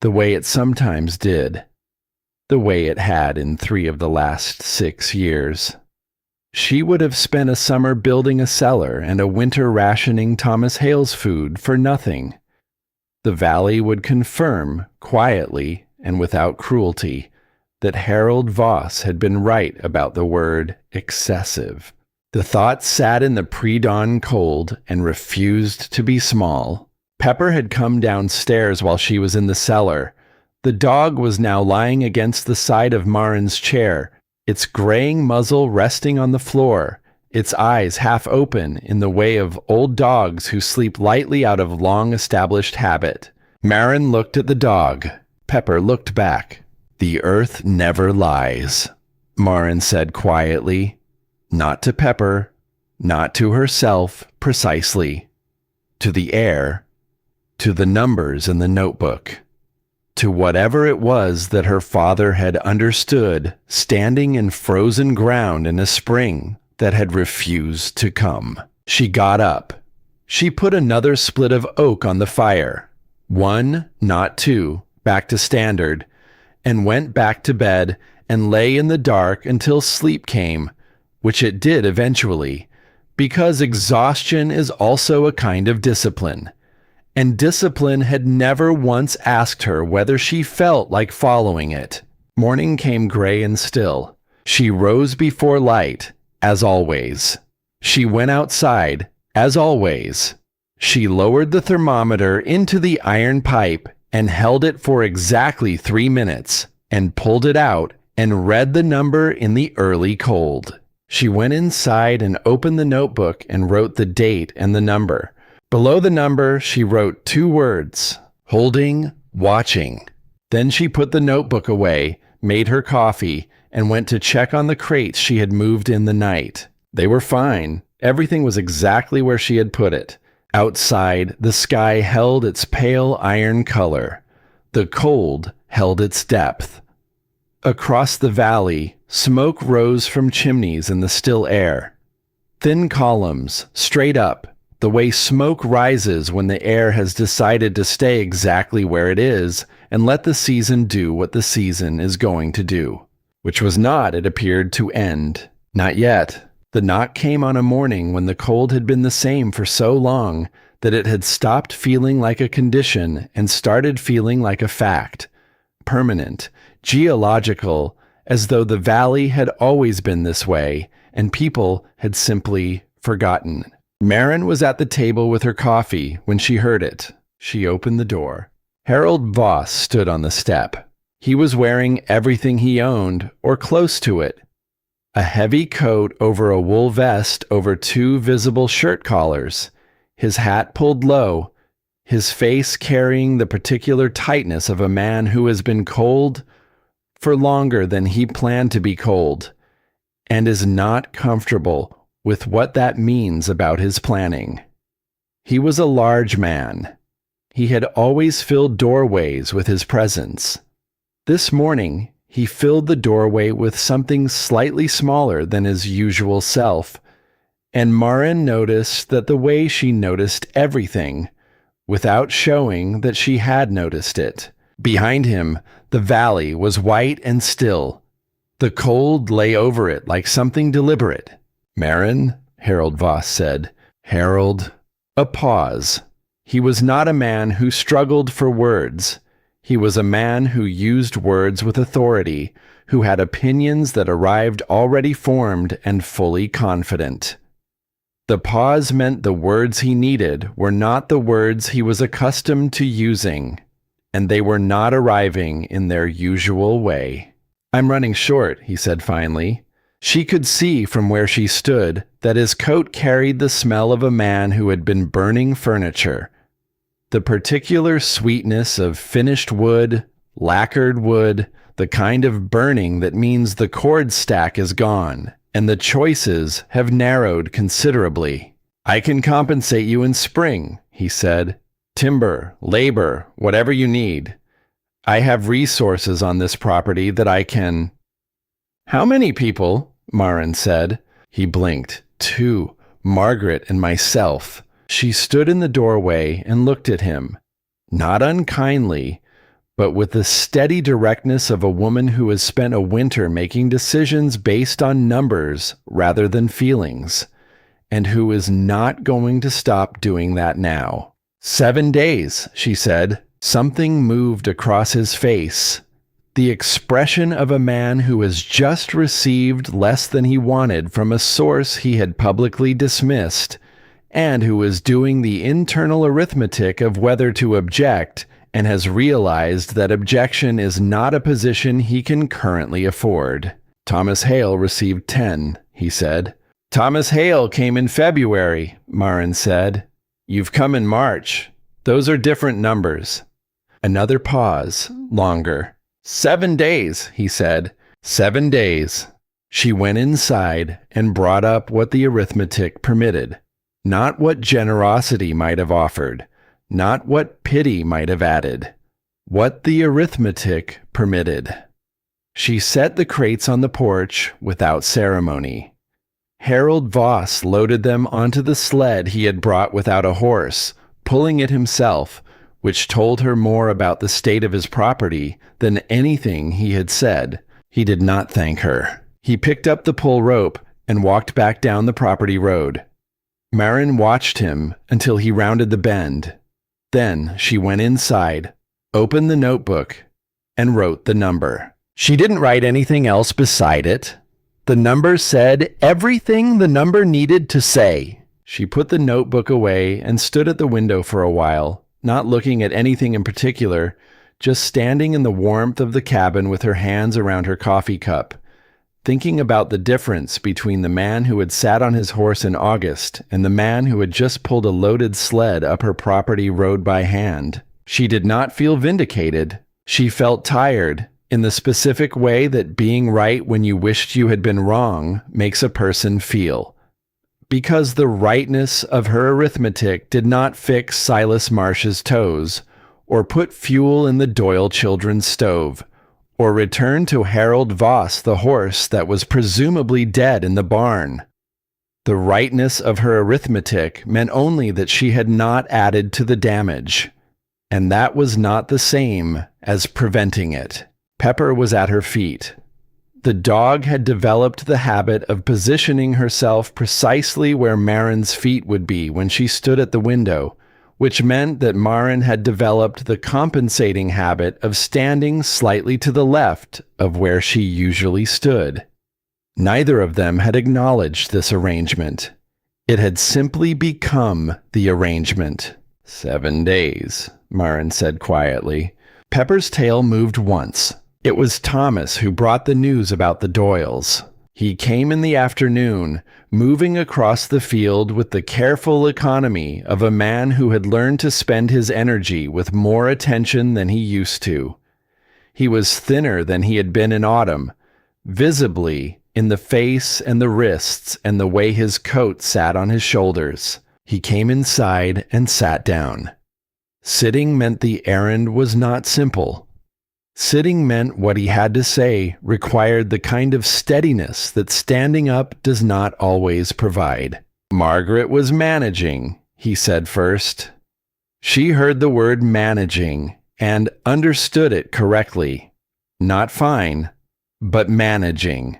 the way it sometimes did, the way it had in 3 of the last 6 years? She would have spent a summer building a cellar and a winter rationing Thomas Hale's food for nothing. The valley would confirm, quietly and without cruelty, that Harold Voss had been right about the word excessive. The thought sat in the pre-dawn cold and refused to be small. Pepper had come downstairs while she was in the cellar. The dog was now lying against the side of Marin's chair, its graying muzzle resting on the floor, its eyes half open in the way of old dogs who sleep lightly out of long-established habit. Marin looked at the dog. Pepper looked back. The earth never lies. Marin said quietly. Not to Pepper, not to herself precisely. To the air, to the numbers in the notebook, to whatever it was that her father had understood standing in frozen ground in a spring that had refused to come. She got up. She put another split of oak on the fire, one, not two, back to standard, and went back to bed and lay in the dark until sleep came, which it did eventually, because exhaustion is also a kind of discipline. And discipline had never once asked her whether she felt like following it. Morning came gray and still. She rose before light, as always. She went outside, as always. She lowered the thermometer into the iron pipe and held it for exactly 3 minutes, and pulled it out and read the number in the early cold. She went inside and opened the notebook and wrote the date and the number. Below the number, she wrote 2 words, holding, watching. Then she put the notebook away, made her coffee, and went to check on the crates she had moved in the night. They were fine. Everything was exactly where she had put it. Outside, the sky held its pale iron color. The cold held its depth. Across the valley, smoke rose from chimneys in the still air. Thin columns, straight up, the way smoke rises when the air has decided to stay exactly where it is and let the season do what the season is going to do. Which was not, it appeared, to end. Not yet. The knock came on a morning when the cold had been the same for so long that it had stopped feeling like a condition and started feeling like a fact. Permanent, geological, as though the valley had always been this way and people had simply forgotten. Marin was at the table with her coffee when she heard it. She opened the door. Harold Voss stood on the step. He was wearing everything he owned, or close to it. A heavy coat over a wool vest over 2 visible shirt collars, his hat pulled low, his face carrying the particular tightness of a man who has been cold for longer than he planned to be cold, and is not comfortable with what that means about his planning. He was a large man. He had always filled doorways with his presence. This morning, he filled the doorway with something slightly smaller than his usual self, and Marin noticed that the way she noticed everything, without showing that she had noticed it. Behind him, the valley was white and still. The cold lay over it like something deliberate. Marin, Harold Voss said. Harold. A pause. He was not a man who struggled for words. He was a man who used words with authority, who had opinions that arrived already formed and fully confident. The pause meant the words he needed were not the words he was accustomed to using, and they were not arriving in their usual way. I'm running short, he said finally. She could see from where she stood that his coat carried the smell of a man who had been burning furniture. The particular sweetness of finished wood, lacquered wood, the kind of burning that means the cord stack is gone, and the choices have narrowed considerably. I can compensate you in spring, he said. Timber, labor, whatever you need. I have resources on this property that I can... How many people? Marin said. He blinked. 2, Margaret and myself. She stood in the doorway and looked at him, not unkindly, but with the steady directness of a woman who has spent a winter making decisions based on numbers rather than feelings, and who is not going to stop doing that now. 7 days, she said. Something moved across his face. The expression of a man who has just received less than he wanted from a source he had publicly dismissed, and who is doing the internal arithmetic of whether to object, and has realized that objection is not a position he can currently afford. Thomas Hale received 10, he said. Thomas Hale came in February, Marin said. You've come in March. Those are different numbers. Another pause, longer. 7 days, he said. 7 days. She went inside and brought up what the arithmetic permitted, not what generosity might have offered, not what pity might have added, what the arithmetic permitted. She set the crates on the porch without ceremony. Harold Voss loaded them onto the sled he had brought without a horse, pulling it himself, which told her more about the state of his property than anything he had said. He did not thank her. He picked up the pull rope and walked back down the property road. Marin watched him until he rounded the bend. Then she went inside, opened the notebook, and wrote the number. She didn't write anything else beside it. The number said everything the number needed to say. She put the notebook away and stood at the window for a while, not looking at anything in particular, just standing in the warmth of the cabin with her hands around her coffee cup, thinking about the difference between the man who had sat on his horse in August and the man who had just pulled a loaded sled up her property road by hand. She did not feel vindicated. She felt tired, in the specific way that being right when you wished you had been wrong makes a person feel. Because the rightness of her arithmetic did not fix Silas Marsh's toes, or put fuel in the Doyle children's stove, or return to Harold Voss the horse that was presumably dead in the barn. The rightness of her arithmetic meant only that she had not added to the damage, and that was not the same as preventing it. Pepper was at her feet. The dog had developed the habit of positioning herself precisely where Marin's feet would be when she stood at the window, which meant that Marin had developed the compensating habit of standing slightly to the left of where she usually stood. Neither of them had acknowledged this arrangement. It had simply become the arrangement. 7 days, Marin said quietly. Pepper's tail moved once. It was Thomas who brought the news about the Doyles. He came in the afternoon, moving across the field with the careful economy of a man who had learned to spend his energy with more attention than he used to. He was thinner than he had been in autumn, visibly in the face and the wrists and the way his coat sat on his shoulders. He came inside and sat down. Sitting meant the errand was not simple. Sitting meant what he had to say required the kind of steadiness that standing up does not always provide. Margaret was managing, he said first. She heard the word managing and understood it correctly. Not fine, but managing,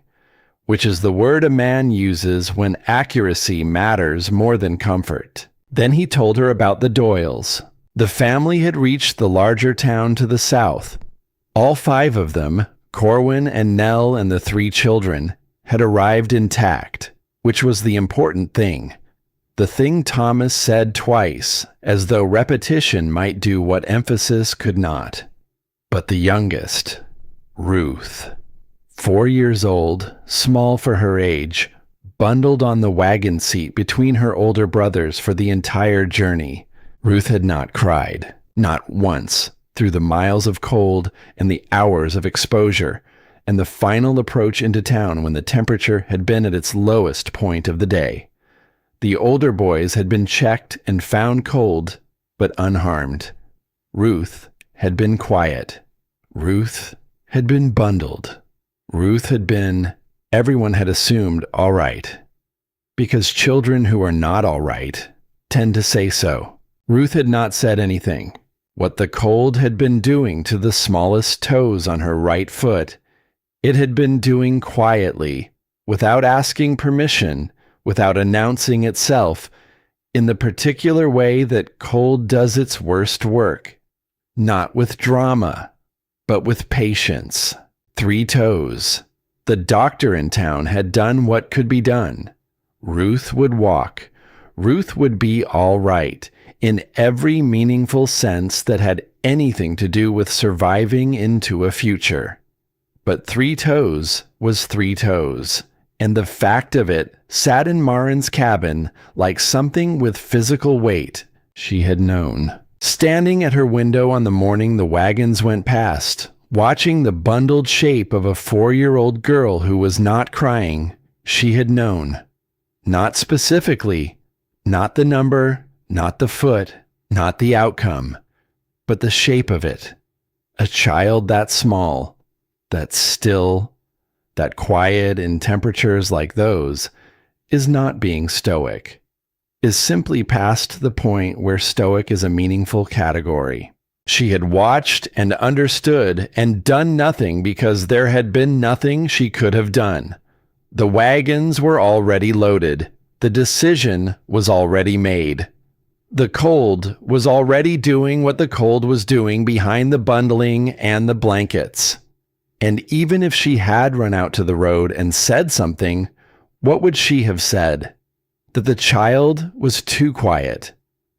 which is the word a man uses when accuracy matters more than comfort. Then he told her about the Doyles. The family had reached the larger town to the south. All 5 of them, Corwin and Nell and the 3 children, had arrived intact, which was the important thing. The thing Thomas said twice, as though repetition might do what emphasis could not. But the youngest, Ruth, 4 years old, small for her age, bundled on the wagon seat between her older brothers for the entire journey. Ruth had not cried, not once, through the miles of cold and the hours of exposure, and the final approach into town when the temperature had been at its lowest point of the day. The older boys had been checked and found cold, but unharmed. Ruth had been quiet. Ruth had been bundled. Ruth had been, everyone had assumed, all right. Because children who are not all right tend to say so. Ruth had not said anything. What the cold had been doing to the smallest toes on her right foot, it had been doing quietly, without asking permission, without announcing itself, in the particular way that cold does its worst work. Not with drama, but with patience. 3 toes. The doctor in town had done what could be done. Ruth would walk. Ruth would be all right, in every meaningful sense that had anything to do with surviving into a future. But 3 toes was 3 toes, and the fact of it sat in Marin's cabin like something with physical weight she had known. Standing at her window on the morning the wagons went past, Watching the bundled shape of a 4-year-old girl who was not crying, she had known. Not specifically, not the number, not the foot, not the outcome, but the shape of it. A child that small, that still, that quiet in temperatures like those, is not being stoic, is simply past the point where stoic is a meaningful category. She had watched and understood and done nothing because there had been nothing she could have done. The wagons were already loaded. The decision was already made. The cold was already doing what the cold was doing behind the bundling and the blankets. And even if she had run out to the road and said something, what would she have said? That the child was too quiet.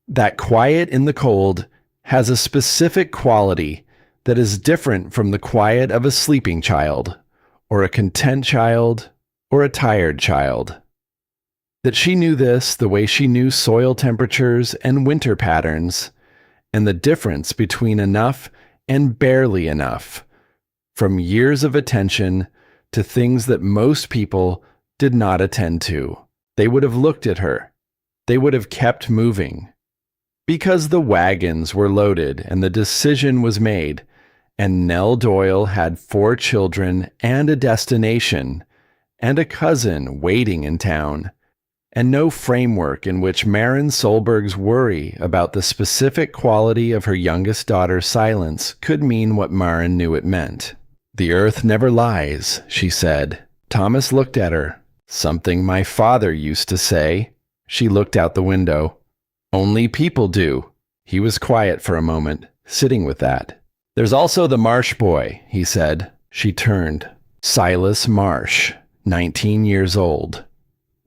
That quiet in the cold has a specific quality that is different from the quiet of a sleeping child, or a content child, or a tired child. That she knew this the way she knew soil temperatures and winter patterns, and the difference between enough and barely enough, from years of attention to things that most people did not attend to. They would have looked at her. They would have kept moving. Because the wagons were loaded and the decision was made, and Nell Doyle had 4 children and a destination, and a cousin waiting in town, and no framework in which Maren Solberg's worry about the specific quality of her youngest daughter's silence could mean what Maren knew it meant. "The earth never lies," she said. Thomas looked at her. "Something my father used to say." She looked out the window. "Only people do." He was quiet for a moment, sitting with that. "There's also the Marsh boy," he said. She turned. Silas Marsh, 19 years old.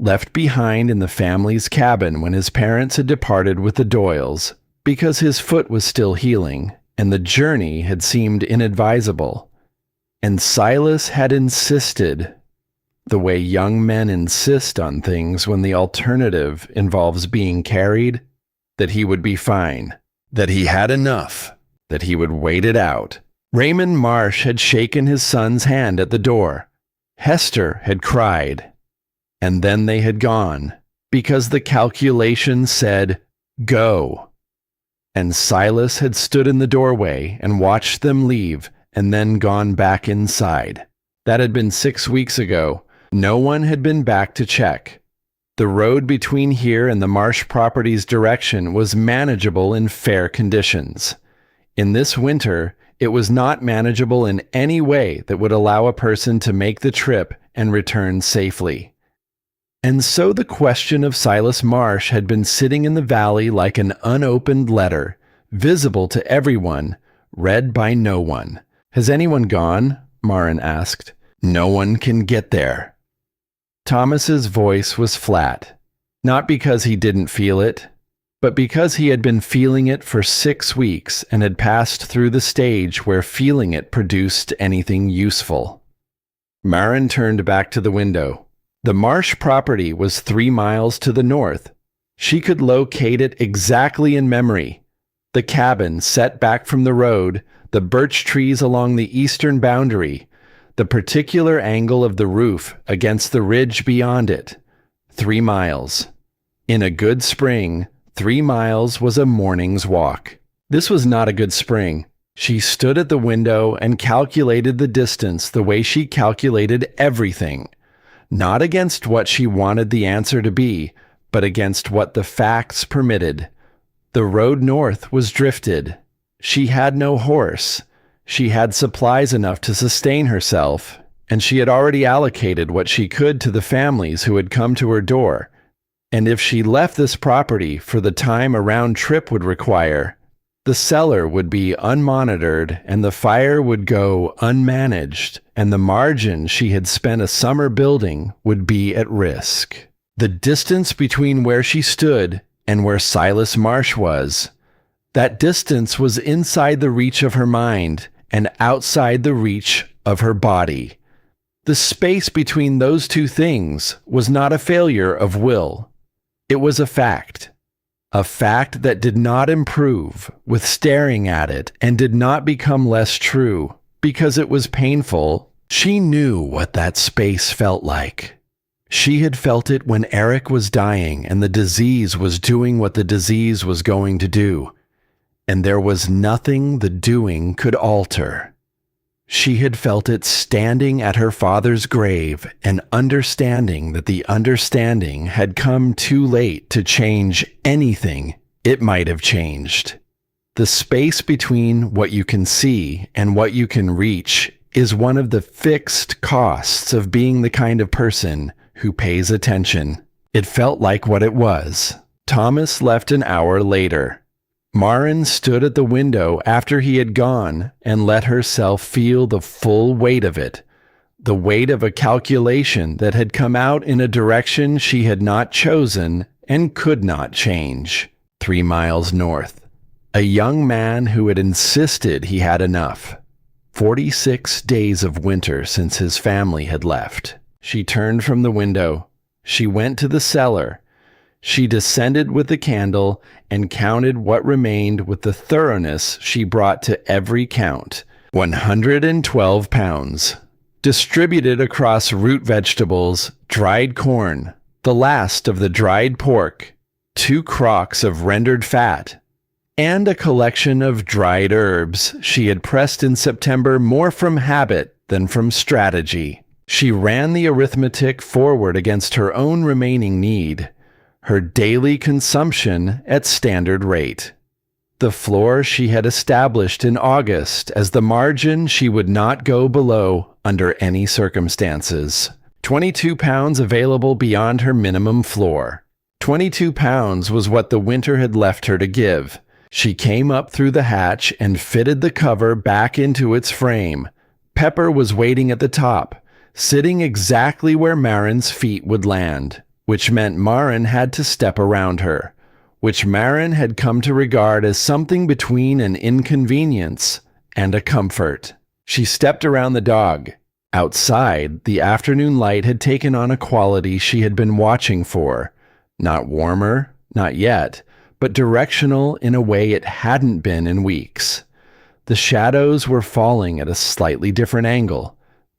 Left behind in the family's cabin when his parents had departed with the Doyles, because his foot was still healing, and the journey had seemed inadvisable. And Silas had insisted, the way young men insist on things when the alternative involves being carried, that he would be fine, that he had enough, that he would wait it out. Raymond Marsh had shaken his son's hand at the door. Hester had cried. And then they had gone, because the calculation said, go. And Silas had stood in the doorway and watched them leave and then gone back inside. That had been 6 weeks ago. No one had been back to check. The road between here and the Marsh property's direction was manageable in fair conditions. In this winter, it was not manageable in any way that would allow a person to make the trip and return safely. And so the question of Silas Marsh had been sitting in the valley like an unopened letter, visible to everyone, read by no one. "Has anyone gone?" Maren asked. "No one can get there." Thomas's voice was flat, not because he didn't feel it, but because he had been feeling it for 6 weeks and had passed through the stage where feeling it produced anything useful. Maren turned back to the window. The Marsh property was 3 miles to the north. She could locate it exactly in memory. The cabin set back from the road, the birch trees along the eastern boundary, the particular angle of the roof against the ridge beyond it. 3 miles. In a good spring, 3 miles was a morning's walk. This was not a good spring. She stood at the window and calculated the distance the way she calculated everything. Not against what she wanted the answer to be, but against what the facts permitted. The road north was drifted. She had no horse. She had supplies enough to sustain herself, and she had already allocated what she could to the families who had come to her door. And if she left this property for the time a round trip would require, the cellar would be unmonitored and the fire would go unmanaged, and the margin she had spent a summer building would be at risk. The distance between where she stood and where Silas Marsh was, that distance was inside the reach of her mind and outside the reach of her body. The space between those two things was not a failure of will. It was a fact that did not improve with staring at it and did not become less true because it was painful. She knew what that space felt like. She had felt it when Eric was dying and the disease was doing what the disease was going to do, and there was nothing the doing could alter. She had felt it standing at her father's grave and understanding that the understanding had come too late to change anything it might have changed. The space between what you can see and what you can reach is one of the fixed costs of being the kind of person who pays attention. It felt like what it was. Thomas left an hour later. Maren stood at the window after he had gone and let herself feel the full weight of it, the weight of a calculation that had come out in a direction she had not chosen and could not change. 3 miles north. A young man who had insisted he had enough. 46 days of winter since his family had left. She turned from the window. She went to the cellar. She descended with the candle and counted what remained with the thoroughness she brought to every count. 112 pounds. Distributed across root vegetables, dried corn, the last of the dried pork, 2 crocks of rendered fat, and a collection of dried herbs she had pressed in September more from habit than from strategy. She ran the arithmetic forward against her own remaining need, her daily consumption at standard rate. The floor she had established in August as the margin she would not go below under any circumstances. 22 pounds available beyond her minimum floor. 22 pounds was what the winter had left her to give. She came up through the hatch and fitted the cover back into its frame. Pepper was waiting at the top, sitting exactly where Maren's feet would land, which meant Maren had to step around her, which Maren had come to regard as something between an inconvenience and a comfort. She stepped around the dog. Outside, the afternoon light had taken on a quality she had been watching for. Not warmer, not yet, but directional in a way it hadn't been in weeks. The shadows were falling at a slightly different angle.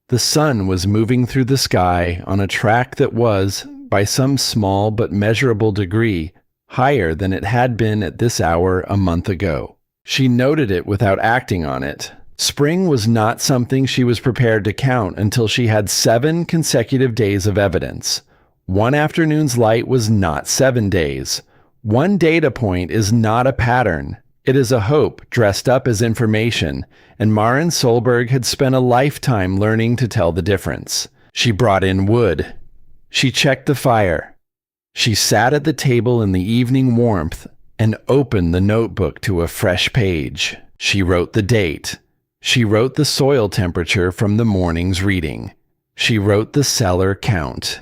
The sun was moving through the sky on a track that was, by some small but measurable degree, higher than it had been at this hour a month ago. She noted it without acting on it. Spring was not something she was prepared to count until she had 7 consecutive days of evidence. One afternoon's light was not 7 days. One data point is not a pattern. It is a hope dressed up as information, and Maren Solberg had spent a lifetime learning to tell the difference. She brought in wood. She checked the fire. She sat at the table in the evening warmth and opened the notebook to a fresh page. She wrote the date. She wrote the soil temperature from the morning's reading. She wrote the cellar count.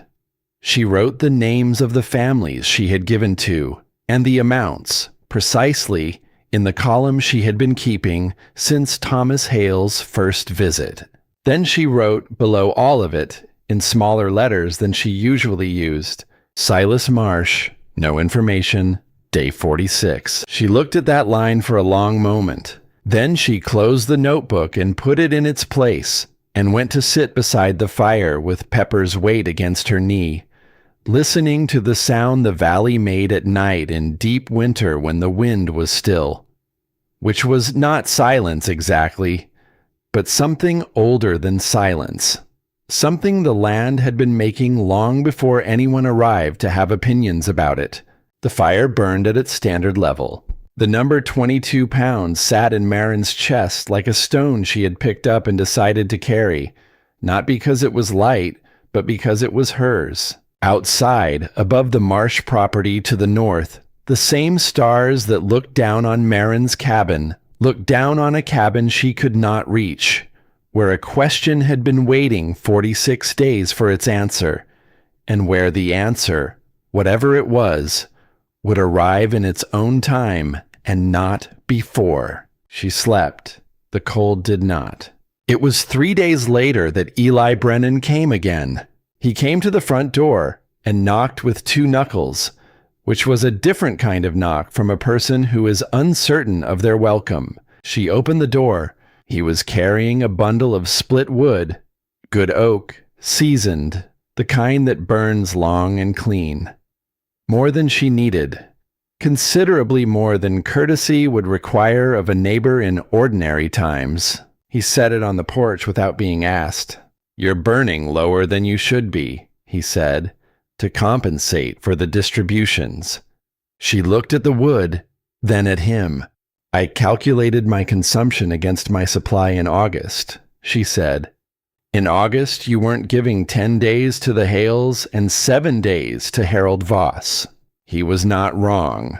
She wrote the names of the families she had given to and the amounts, precisely, in the column she had been keeping since Thomas Hale's first visit. Then she wrote, below all of it, in smaller letters than she usually used, Silas Marsh, no information, day 46. She looked at that line for a long moment. Then she closed the notebook and put it in its place, and went to sit beside the fire with Pepper's weight against her knee, listening to the sound the valley made at night in deep winter when the wind was still, which was not silence exactly, but something older than silence, something the land had been making long before anyone arrived to have opinions about it. The fire burned at its standard level. The number 22 pounds sat in Maren's chest like a stone she had picked up and decided to carry, not because it was light, but because it was hers. Outside, above the marsh property to the north, the same stars that looked down on Maren's cabin looked down on a cabin she could not reach, where a question had been waiting 46 days for its answer, and where the answer, whatever it was, would arrive in its own time and not before. She slept. The cold did not. It was 3 days later that Eli Brennan came again. He came to the front door and knocked with 2 knuckles, which was a different kind of knock from a person who is uncertain of their welcome. She opened the door. He was carrying a bundle of split wood, good oak, seasoned, the kind that burns long and clean. More than she needed, considerably more than courtesy would require of a neighbor in ordinary times. He set it on the porch without being asked. "You're burning lower than you should be," he said, to compensate for the distributions. She looked at the wood, then at him. "I calculated my consumption against my supply in August," she said. "In August, you weren't giving 10 days to the Hales and 7 days to Harold Voss." He was not wrong.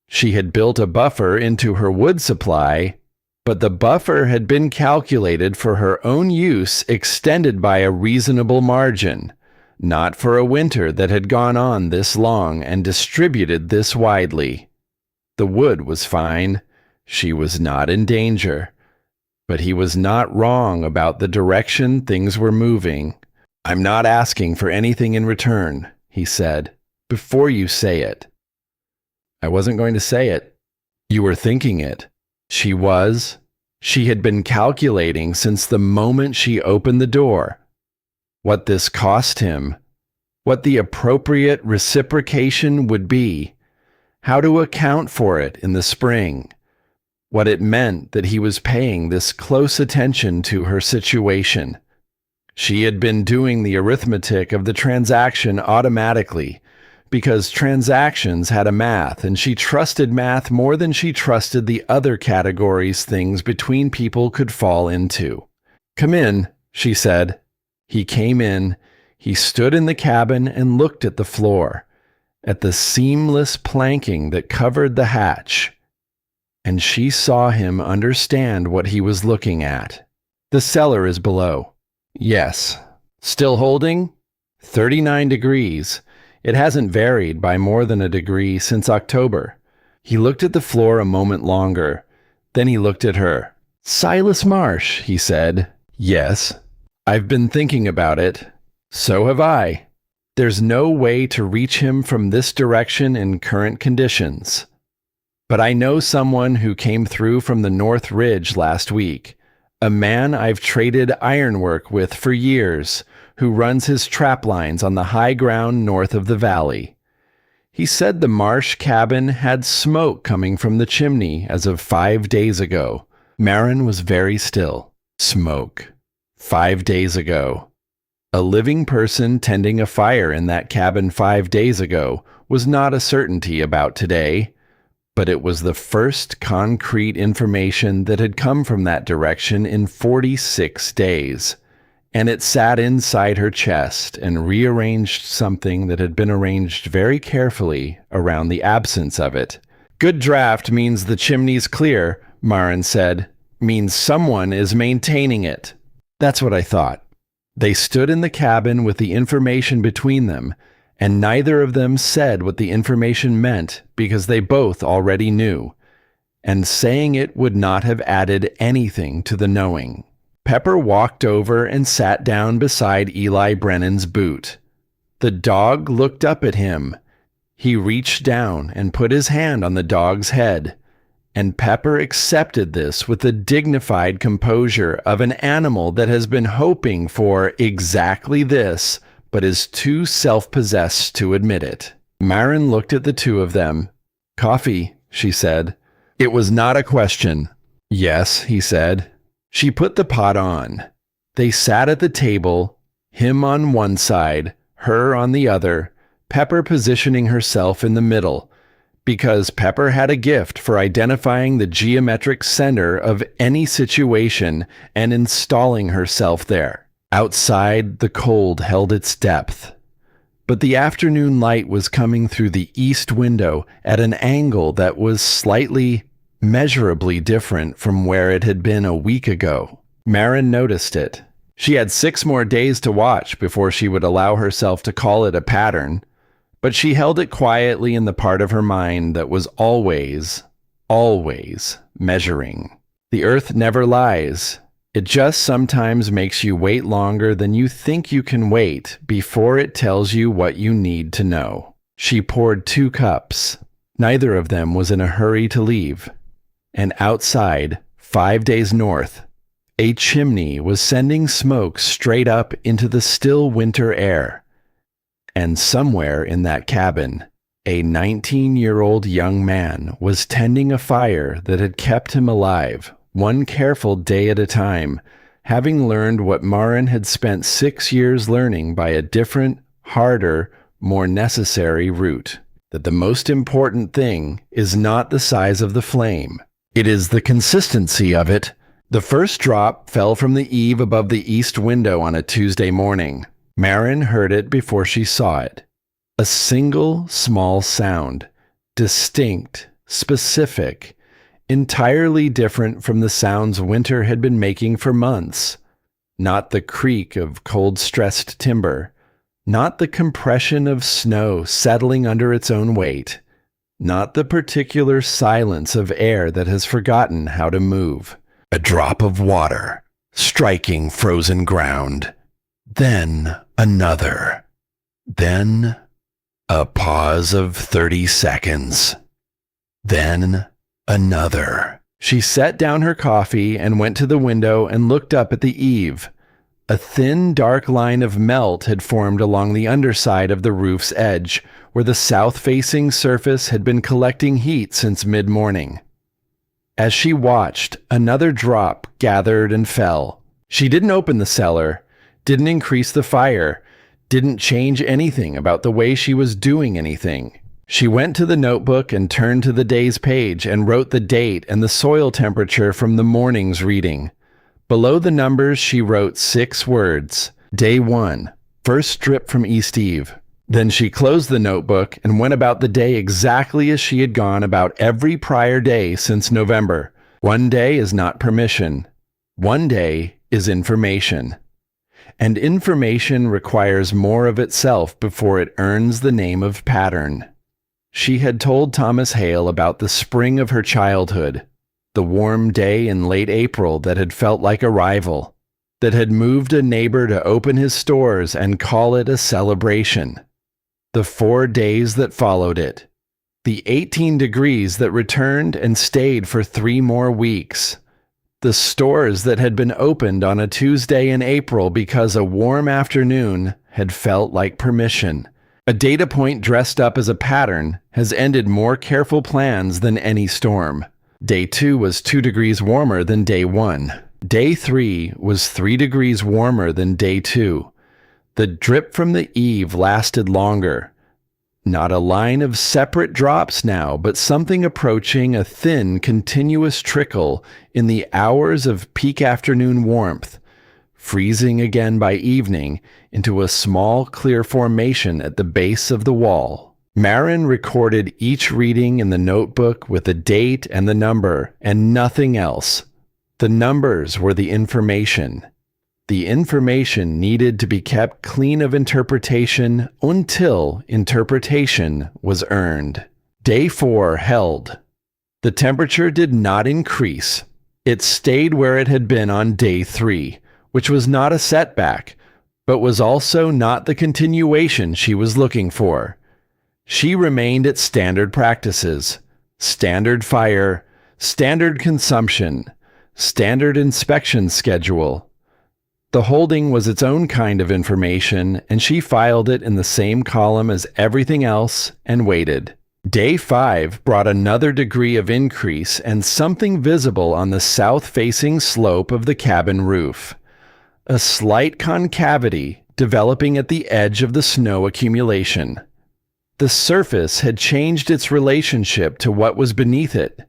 She had built a buffer into her wood supply, but the buffer had been calculated for her own use, extended by a reasonable margin, not for a winter that had gone on this long and distributed this widely. The wood was fine. She was not in danger. But he was not wrong about the direction things were moving. "I'm not asking for anything in return," he said, "before you say it." "I wasn't going to say it." "You were thinking it." She was. She had been calculating since the moment she opened the door. What this cost him, what the appropriate reciprocation would be, how to account for it in the spring, what it meant that he was paying this close attention to her situation. She had been doing the arithmetic of the transaction automatically, because transactions had a math, and she trusted math more than she trusted the other categories things between people could fall into. "Come in," she said. He came in. He stood in the cabin and looked at the floor, at the seamless planking that covered the hatch. And she saw him understand what he was looking at. "The cellar is below." "Yes." "Still holding?" 39 degrees. It hasn't varied by more than a degree since October. He looked at the floor a moment longer. Then he looked at her. "Silas Marsh," he said. "Yes." "I've been thinking about it." "So have I. There's no way to reach him from this direction in current conditions. But I know someone who came through from the North Ridge last week, a man I've traded ironwork with for years, who runs his trap lines on the high ground north of the valley. He said the Marsh cabin had smoke coming from the chimney as of 5 days ago." Marin was very still. Smoke. 5 days ago. A living person tending a fire in that cabin 5 days ago was not a certainty about today, but it was the first concrete information that had come from that direction in 46 days. And it sat inside her chest and rearranged something that had been arranged very carefully around the absence of it. "Good draft means the chimney's clear," Marin said. "Means someone is maintaining it." "That's what I thought." They stood in the cabin with the information between them, and neither of them said what the information meant because they both already knew, and saying it would not have added anything to the knowing. Pepper walked over and sat down beside Eli Brennan's boot. The dog looked up at him. He reached down and put his hand on the dog's head, and Pepper accepted this with the dignified composure of an animal that has been hoping for exactly this, but is too self-possessed to admit it. Marin looked at the two of them. "Coffee," she said. It was not a question. "Yes," he said. She put the pot on. They sat at the table, him on one side, her on the other, Pepper positioning herself in the middle, because Pepper had a gift for identifying the geometric center of any situation and installing herself there. Outside, the cold held its depth. But the afternoon light was coming through the east window at an angle that was slightly, measurably different from where it had been a week ago. Marin noticed it. She had 6 more days to watch before she would allow herself to call it a pattern, but she held it quietly in the part of her mind that was always, always measuring. The earth never lies. It just sometimes makes you wait longer than you think you can wait before it tells you what you need to know. She poured 2 cups. Neither of them was in a hurry to leave. And outside, 5 days north, A chimney was sending smoke straight up into the still winter air. And somewhere in that cabin, a 19-year-old young man was tending a fire that had kept him alive, one careful day at a time, having learned what Maren had spent 6 years learning by a different, harder, more necessary route. That the most important thing is not the size of the flame. It is the consistency of it. The first drop fell from the eave above the east window on a Tuesday morning. Maren heard it before she saw it. A single small sound, distinct, specific, entirely different from the sounds winter had been making for months. Not the creak of cold-stressed timber, not the compression of snow settling under its own weight, not the particular silence of air that has forgotten how to move. A drop of water, striking frozen ground. Then another. Then a pause of 30 seconds. Then another. She set down her coffee and went to the window and looked up at the eave. A thin, dark line of melt had formed along the underside of the roof's edge, where the south-facing surface had been collecting heat since mid-morning. As she watched, another drop gathered and fell. She didn't open the cellar, didn't increase the fire, didn't change anything about the way she was doing anything. She went to the notebook and turned to the day's page and wrote the date and the soil temperature from the morning's reading. Below the numbers, she wrote 6 words. Day 1, first drip from East Eve. Then she closed the notebook and went about the day exactly as she had gone about every prior day since November. One day is not permission. One day is information. And information requires more of itself before it earns the name of pattern. She had told Thomas Hale about the spring of her childhood, the warm day in late April that had felt like a rival, that had moved a neighbor to open his stores and call it a celebration. The 4 days that followed it, the 18 degrees that returned and stayed for 3 more weeks, the stores that had been opened on a Tuesday in April because a warm afternoon had felt like permission. A data point dressed up as a pattern has ended more careful plans than any storm. Day 2 was 2 degrees warmer than day 1. Day 3 was 3 degrees warmer than day 2. The drip from the eave lasted longer. Not a line of separate drops now, but something approaching a thin, continuous trickle in the hours of peak afternoon warmth, freezing again by evening into a small, clear formation at the base of the wall. Maren recorded each reading in the notebook with the date and the number, and nothing else. The numbers were the information. The information needed to be kept clean of interpretation until interpretation was earned. Day 4 held. The temperature did not increase. It stayed where it had been on day 3, which was not a setback, but was also not the continuation she was looking for. She remained at standard practices, standard fire, standard consumption, standard inspection schedule. The holding was its own kind of information, and she filed it in the same column as everything else and waited. Day 5 brought another degree of increase and something visible on the south-facing slope of the cabin roof. A slight concavity developing at the edge of the snow accumulation. The surface had changed its relationship to what was beneath it,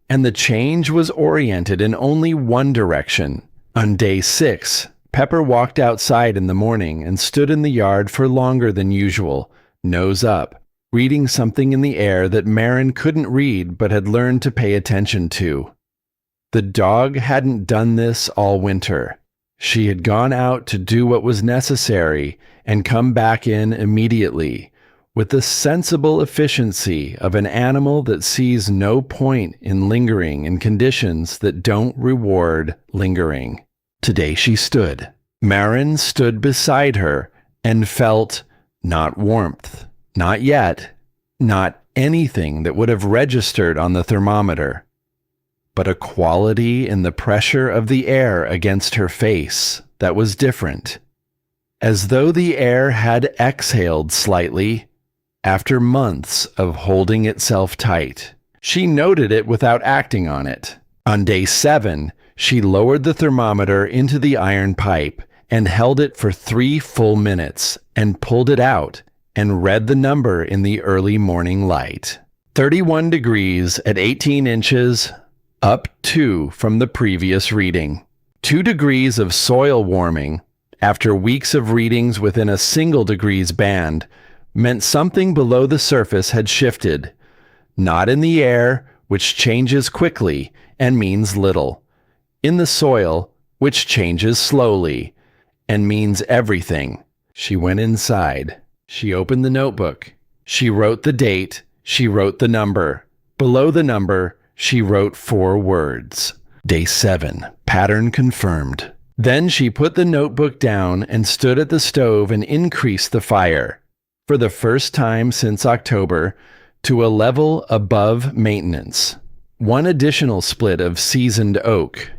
and the change was oriented in only one direction. On day 6, Pepper walked outside in the morning and stood in the yard for longer than usual, nose up, reading something in the air that Maren couldn't read but had learned to pay attention to. The dog hadn't done this all winter. She had gone out to do what was necessary and come back in immediately, with the sensible efficiency of an animal that sees no point in lingering in conditions that don't reward lingering. Today she stood. Maren stood beside her and felt not warmth, not yet, not anything that would have registered on the thermometer. but a quality in the pressure of the air against her face that was different, as though the air had exhaled slightly after months of holding itself tight. She noted it without acting on it. On day 7, she lowered the thermometer into the iron pipe and held it for 3 full minutes and pulled it out and read the number in the early morning light. 31 degrees at 18 inches, up 2 from the previous reading. 2 degrees of soil warming, after weeks of readings within a single degrees band, meant something below the surface had shifted. Not in the air, which changes quickly and means little. In the soil, which changes slowly and means everything. She went inside. She opened the notebook. She wrote the date. She wrote the number. Below the number, she wrote 4 words. Day 7, pattern confirmed. Then she put the notebook down and stood at the stove and increased the fire, for the first time since October, to a level above maintenance. 1 additional split of seasoned oak,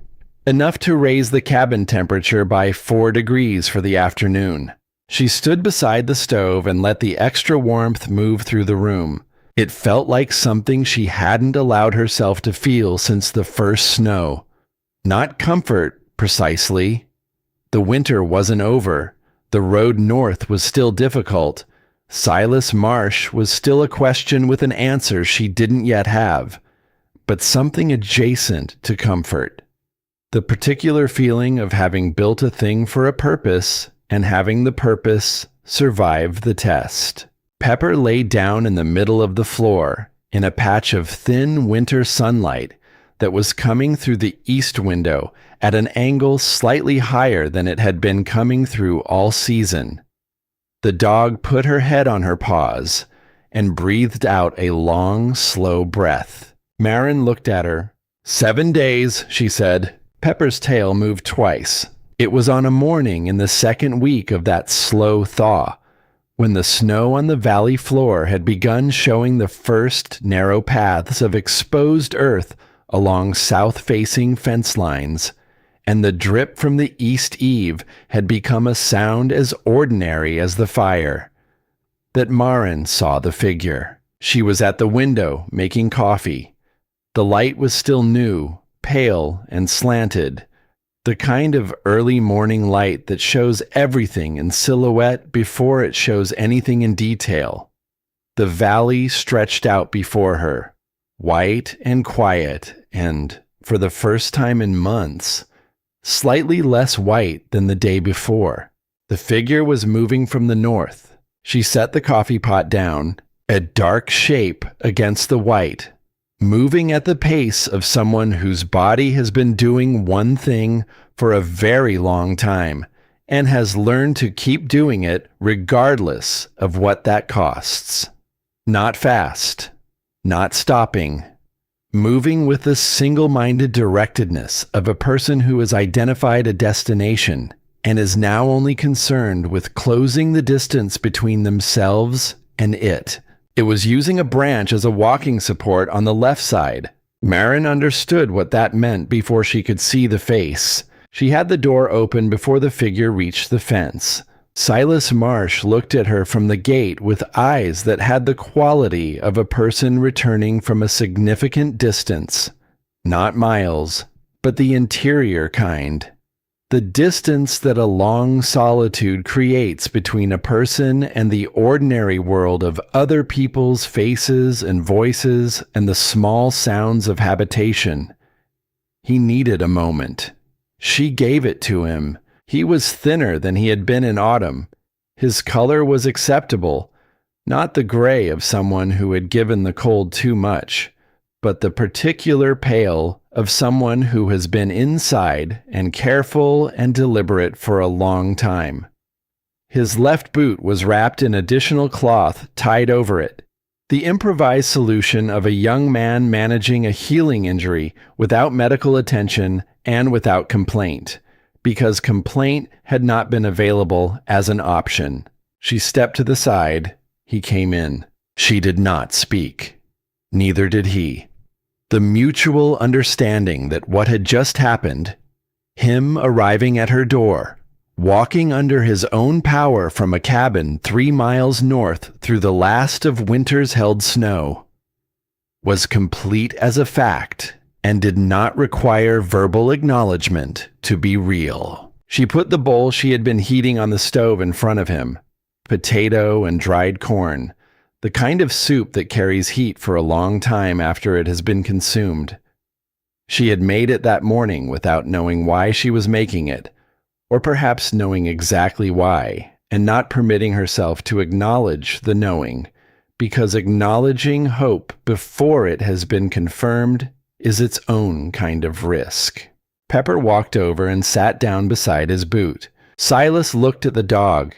enough to raise the cabin temperature by 4 degrees for the afternoon. She stood beside the stove and let the extra warmth move through the room. It felt like something she hadn't allowed herself to feel since the first snow. Not comfort, precisely. The winter wasn't over. The road north was still difficult. Silas Marsh was still a question with an answer she didn't yet have, but something adjacent to comfort. The particular feeling of having built a thing for a purpose and having the purpose survive the test. Pepper lay down in the middle of the floor, in a patch of thin winter sunlight that was coming through the east window at an angle slightly higher than it had been coming through all season. The dog put her head on her paws and breathed out a long, slow breath. Marin looked at her. 7 days, she said. Pepper's tail moved twice. It was on a morning in the second week of that slow thaw, when the snow on the valley floor had begun showing the first narrow paths of exposed earth along south-facing fence lines, and the drip from the east eave had become a sound as ordinary as the fire. That Marin saw the figure. She was at the window making coffee. The light was still new, pale and slanted, the kind of early morning light that shows everything in silhouette before it shows anything in detail. The valley stretched out before her, white and quiet, and, for the first time in months, slightly less white than the day before. The figure was moving from the north. She set the coffee pot down, a dark shape against the white, moving at the pace of someone whose body has been doing one thing for a very long time and has learned to keep doing it regardless of what that costs. Not fast, not stopping, moving with the single-minded directedness of a person who has identified a destination and is now only concerned with closing the distance between themselves and it. It was using a branch as a walking support on the left side. Marin understood what that meant before she could see the face. She had the door open before the figure reached the fence. Silas Marsh looked at her from the gate with eyes that had the quality of a person returning from a significant distance. Not miles, but the interior kind. The distance that a long solitude creates between a person and the ordinary world of other people's faces and voices and the small sounds of habitation. He needed a moment. She gave it to him. He was thinner than he had been in autumn. His color was acceptable, not the gray of someone who had given the cold too much, but the particular pale of someone who has been inside and careful and deliberate for a long time. His left boot was wrapped in additional cloth tied over it, the improvised solution of a young man managing a healing injury without medical attention and without complaint, because complaint had not been available as an option. She stepped to the side. He came in. She did not speak. Neither did he. The mutual understanding that what had just happened, him arriving at her door, walking under his own power from a cabin 3 miles north through the last of winter's held snow, was complete as a fact and did not require verbal acknowledgment to be real. She put the bowl she had been heating on the stove in front of him, potato and dried corn, the kind of soup that carries heat for a long time after it has been consumed. She had made it that morning without knowing why she was making it, or perhaps knowing exactly why, and not permitting herself to acknowledge the knowing, because acknowledging hope before it has been confirmed is its own kind of risk. Pepper walked over and sat down beside his boot. Silas looked at the dog.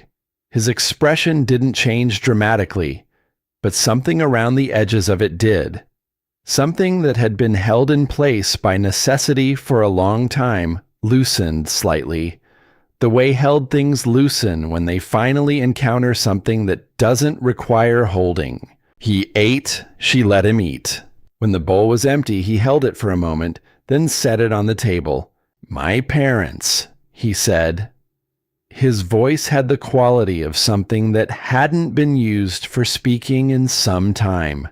His expression didn't change dramatically, but something around the edges of it did. Something that had been held in place by necessity for a long time loosened slightly, the way held things loosen when they finally encounter something that doesn't require holding. He ate, she let him eat. When the bowl was empty, he held it for a moment, then set it on the table. "My parents," he said. His voice had the quality of something that hadn't been used for speaking in some time.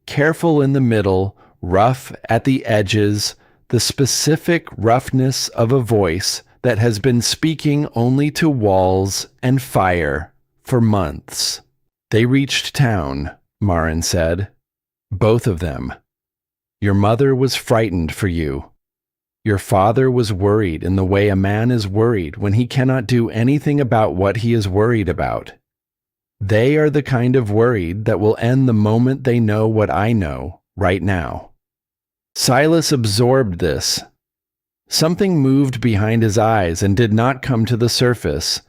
Careful in the middle, rough at the edges, the specific roughness of a voice that has been speaking only to walls and fire for months. "They reached town," Marin said. "Both of them. Your mother was frightened for you. Your father was worried in the way a man is worried when he cannot do anything about what he is worried about. They are the kind of worried that will end the moment they know what I know right now." Silas absorbed this. Something moved behind his eyes and did not come to the surface,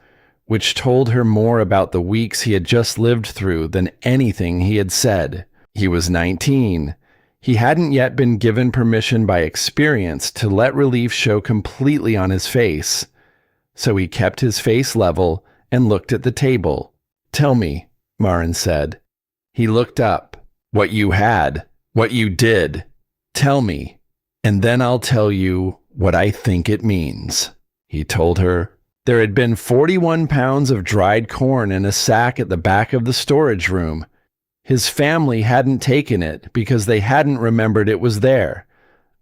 which told her more about the weeks he had just lived through than anything he had said. He was 19. He hadn't yet been given permission by experience to let relief show completely on his face, so he kept his face level and looked at the table. "Tell me," Marin said. He looked up. "What you had, what you did. Tell me, and then I'll tell you what I think it means," he told her. There had been 41 pounds of dried corn in a sack at the back of the storage room. His family hadn't taken it because they hadn't remembered it was there.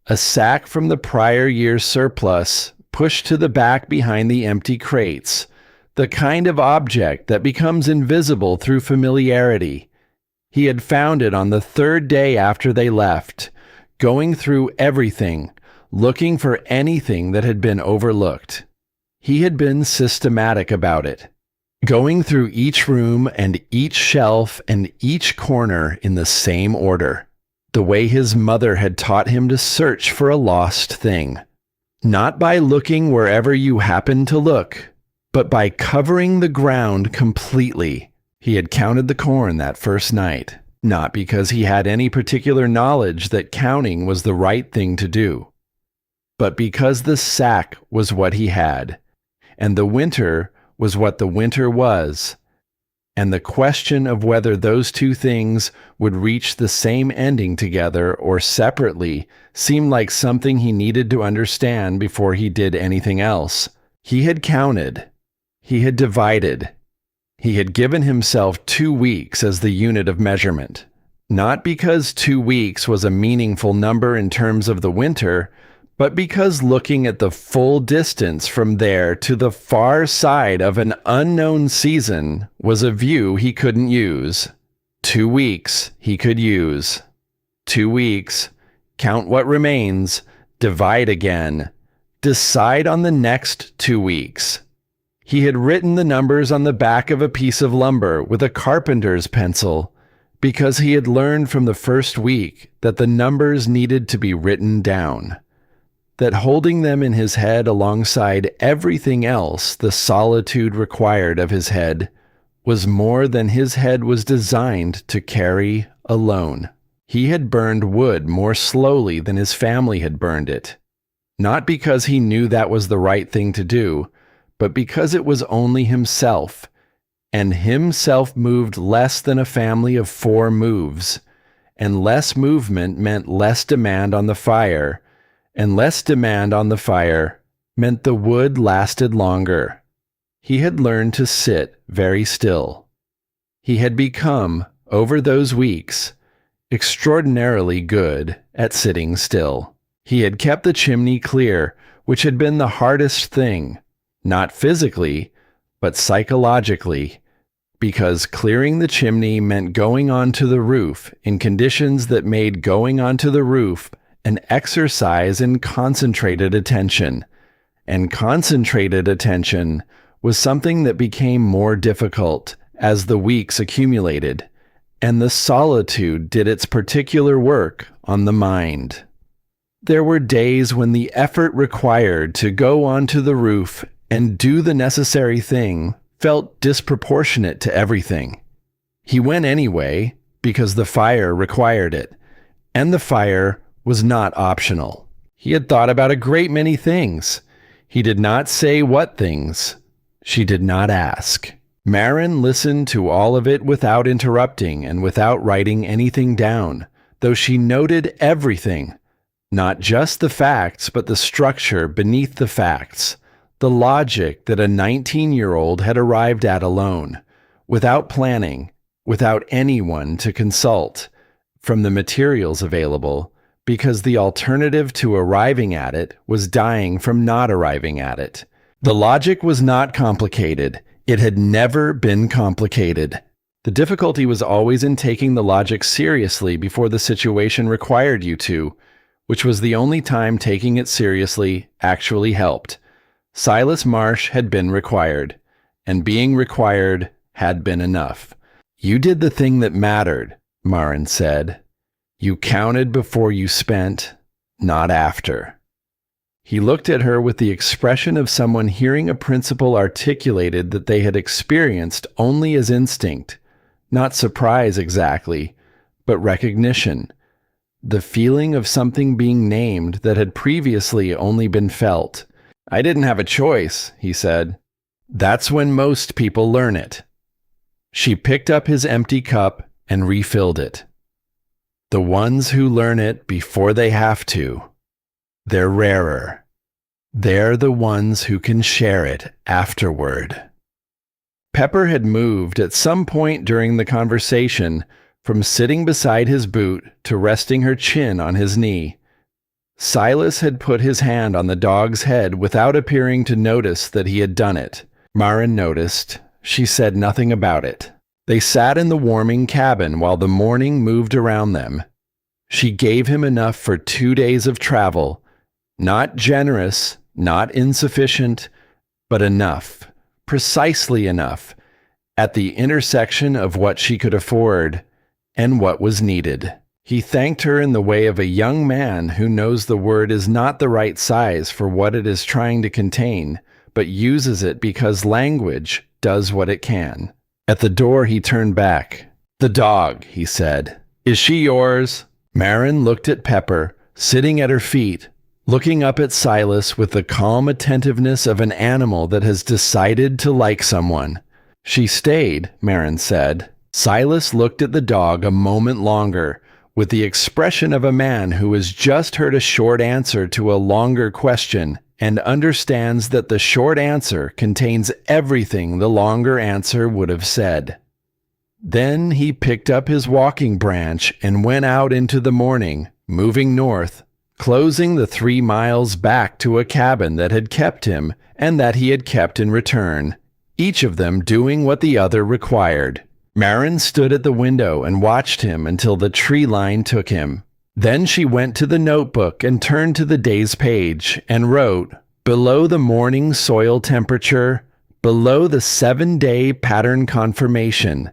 A sack from the prior year's surplus pushed to the back behind the empty crates, the kind of object that becomes invisible through familiarity. He had found it on the 3rd day after they left, going through everything, looking for anything that had been overlooked. He had been systematic about it, going through each room and each shelf and each corner in the same order, the way his mother had taught him to search for a lost thing. Not by looking wherever you happened to look, but by covering the ground completely. He had counted the corn that first night, not because he had any particular knowledge that counting was the right thing to do, but because the sack was what he had, and the winter was what the winter was, and the question of whether those two things would reach the same ending together or separately seemed like something he needed to understand before he did anything else. He had counted. He had divided. He had given himself 2 weeks as the unit of measurement, not because 2 weeks was a meaningful number in terms of the winter, but because looking at the full distance from there to the far side of an unknown season was a view he couldn't use. 2 weeks he could use. 2 weeks, count what remains, divide again, decide on the next 2 weeks. He had written the numbers on the back of a piece of lumber with a carpenter's pencil because he had learned from the first week that the numbers needed to be written down, that holding them in his head alongside everything else the solitude required of his head was more than his head was designed to carry alone. He had burned wood more slowly than his family had burned it, not because he knew that was the right thing to do, but because it was only himself, and himself moved less than a family of 4 moves, and less movement meant less demand on the fire, and less demand on the fire meant the wood lasted longer. He had learned to sit very still. He had become, over those weeks, extraordinarily good at sitting still. He had kept the chimney clear, which had been the hardest thing, not physically, but psychologically, because clearing the chimney meant going onto the roof in conditions that made going onto the roof an exercise in concentrated attention. And concentrated attention was something that became more difficult as the weeks accumulated, and the solitude did its particular work on the mind. There were days when the effort required to go onto the roof and do the necessary thing felt disproportionate to everything. He went anyway because the fire required it, and the fire was not optional. He had thought about a great many things. He did not say what things. She did not ask. Marin listened to all of it without interrupting and without writing anything down, though she noted everything, not just the facts, but the structure beneath the facts, the logic that a 19-year-old had arrived at alone, without planning, without anyone to consult, from the materials available, because the alternative to arriving at it was dying from not arriving at it. The logic was not complicated. It had never been complicated. The difficulty was always in taking the logic seriously before the situation required you to, which was the only time taking it seriously actually helped. Silas Marsh had been required, and being required had been enough. You did the thing that mattered, Marin said. You counted before you spent, not after. He looked at her with the expression of someone hearing a principle articulated that they had experienced only as instinct, not surprise exactly, but recognition, the feeling of something being named that had previously only been felt. I didn't have a choice, he said. That's when most people learn it. She picked up his empty cup and refilled it. The ones who learn it before they have to, they're rarer. They're the ones who can share it afterward. Pepper had moved at some point during the conversation from sitting beside his boot to resting her chin on his knee. Silas had put his hand on the dog's head without appearing to notice that he had done it. Marin noticed. She said nothing about it. They sat in the warming cabin while the morning moved around them. She gave him enough for 2 days of travel. Not generous, not insufficient, but enough, precisely enough, at the intersection of what she could afford and what was needed. He thanked her in the way of a young man who knows the word is not the right size for what it is trying to contain, but uses it because language does what it can. At the door, he turned back. The dog, he said. Is she yours? Marin looked at Pepper, sitting at her feet, looking up at Silas with the calm attentiveness of an animal that has decided to like someone. She stayed, Marin said. Silas looked at the dog a moment longer, with the expression of a man who has just heard a short answer to a longer question and understands that the short answer contains everything the longer answer would have said. Then he picked up his walking branch and went out into the morning, moving north, closing the 3 miles back to a cabin that had kept him and that he had kept in return, each of them doing what the other required. Marin stood at the window and watched him until the tree line took him. Then she went to the notebook and turned to the day's page and wrote, below the morning soil temperature, below the 7-day pattern confirmation,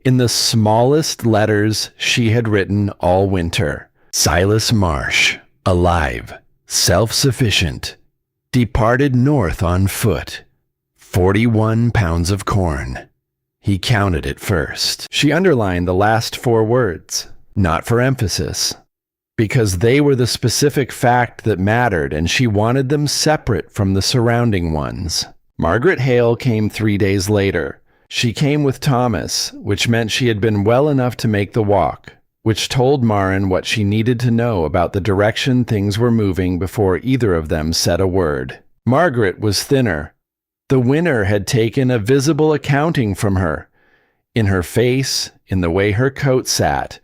in the smallest letters she had written all winter. Silas Marsh, alive, self-sufficient, departed north on foot, 41 pounds of corn. He counted it first. She underlined the last 4 words, not for emphasis, because they were the specific fact that mattered and she wanted them separate from the surrounding ones. Margaret Hale came 3 days later. She came with Thomas, which meant she had been well enough to make the walk, which told Maren what she needed to know about the direction things were moving before either of them said a word. Margaret was thinner. The winter had taken a visible accounting from her, in her face, in the way her coat sat,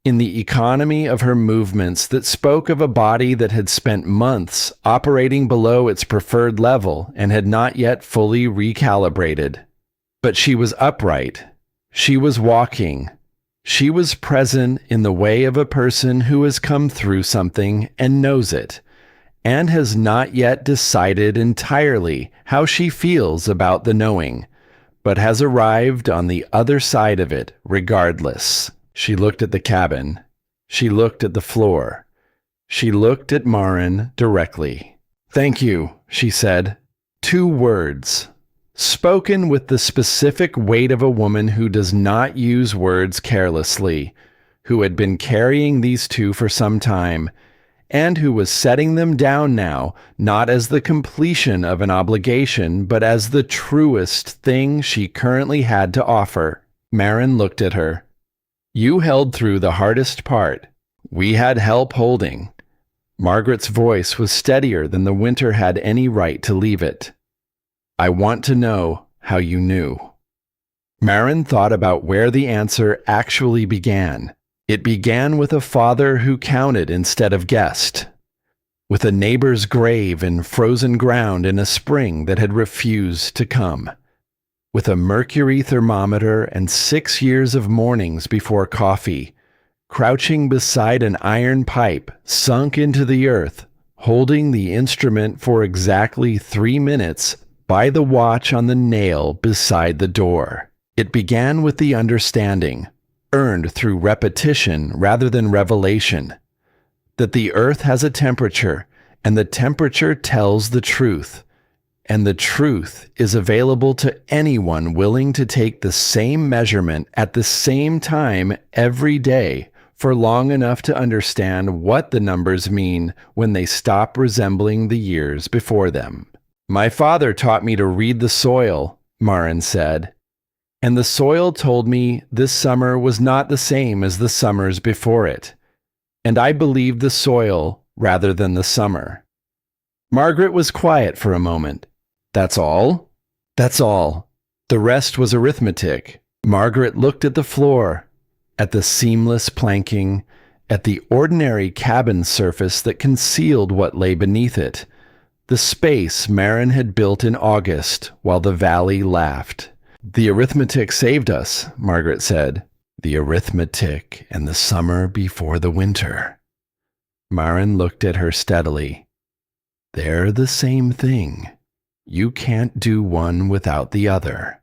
in the economy of her movements that spoke of a body that had spent months operating below its preferred level and had not yet fully recalibrated. But she was upright. She was walking. She was present in the way of a person who has come through something and knows it, and has not yet decided entirely how she feels about the knowing, but has arrived on the other side of it regardless. She looked at the cabin. She looked at the floor. She looked at Maren directly. "Thank you," she said. 2 words, spoken with the specific weight of a woman who does not use words carelessly, who had been carrying these 2 for some time, and who was setting them down now, not as the completion of an obligation, but as the truest thing she currently had to offer. Maren looked at her. "You held through the hardest part. We had help holding." Margaret's voice was steadier than the winter had any right to leave it. "I want to know how you knew." Maren thought about where the answer actually began. It began with a father who counted instead of guessed, with a neighbor's grave in frozen ground in a spring that had refused to come, with a mercury thermometer and 6 years of mornings before coffee, crouching beside an iron pipe sunk into the earth, holding the instrument for exactly 3 minutes by the watch on the nail beside the door. It began with the understanding, earned through repetition rather than revelation, that the earth has a temperature, and the temperature tells the truth, and the truth is available to anyone willing to take the same measurement at the same time every day for long enough to understand what the numbers mean when they stop resembling the years before them. "My father taught me to read the soil," Maren said. "And the soil told me this summer was not the same as the summers before it. And I believed the soil rather than the summer." Margaret was quiet for a moment. "That's all?" "That's all." The rest was arithmetic. Margaret looked at the floor, at the seamless planking, at the ordinary cabin surface that concealed what lay beneath it, the space Maren had built in August while the valley laughed. "The arithmetic saved us," Margaret said. "The arithmetic and the summer before the winter." Maren looked at her steadily. "They're the same thing. You can't do one without the other."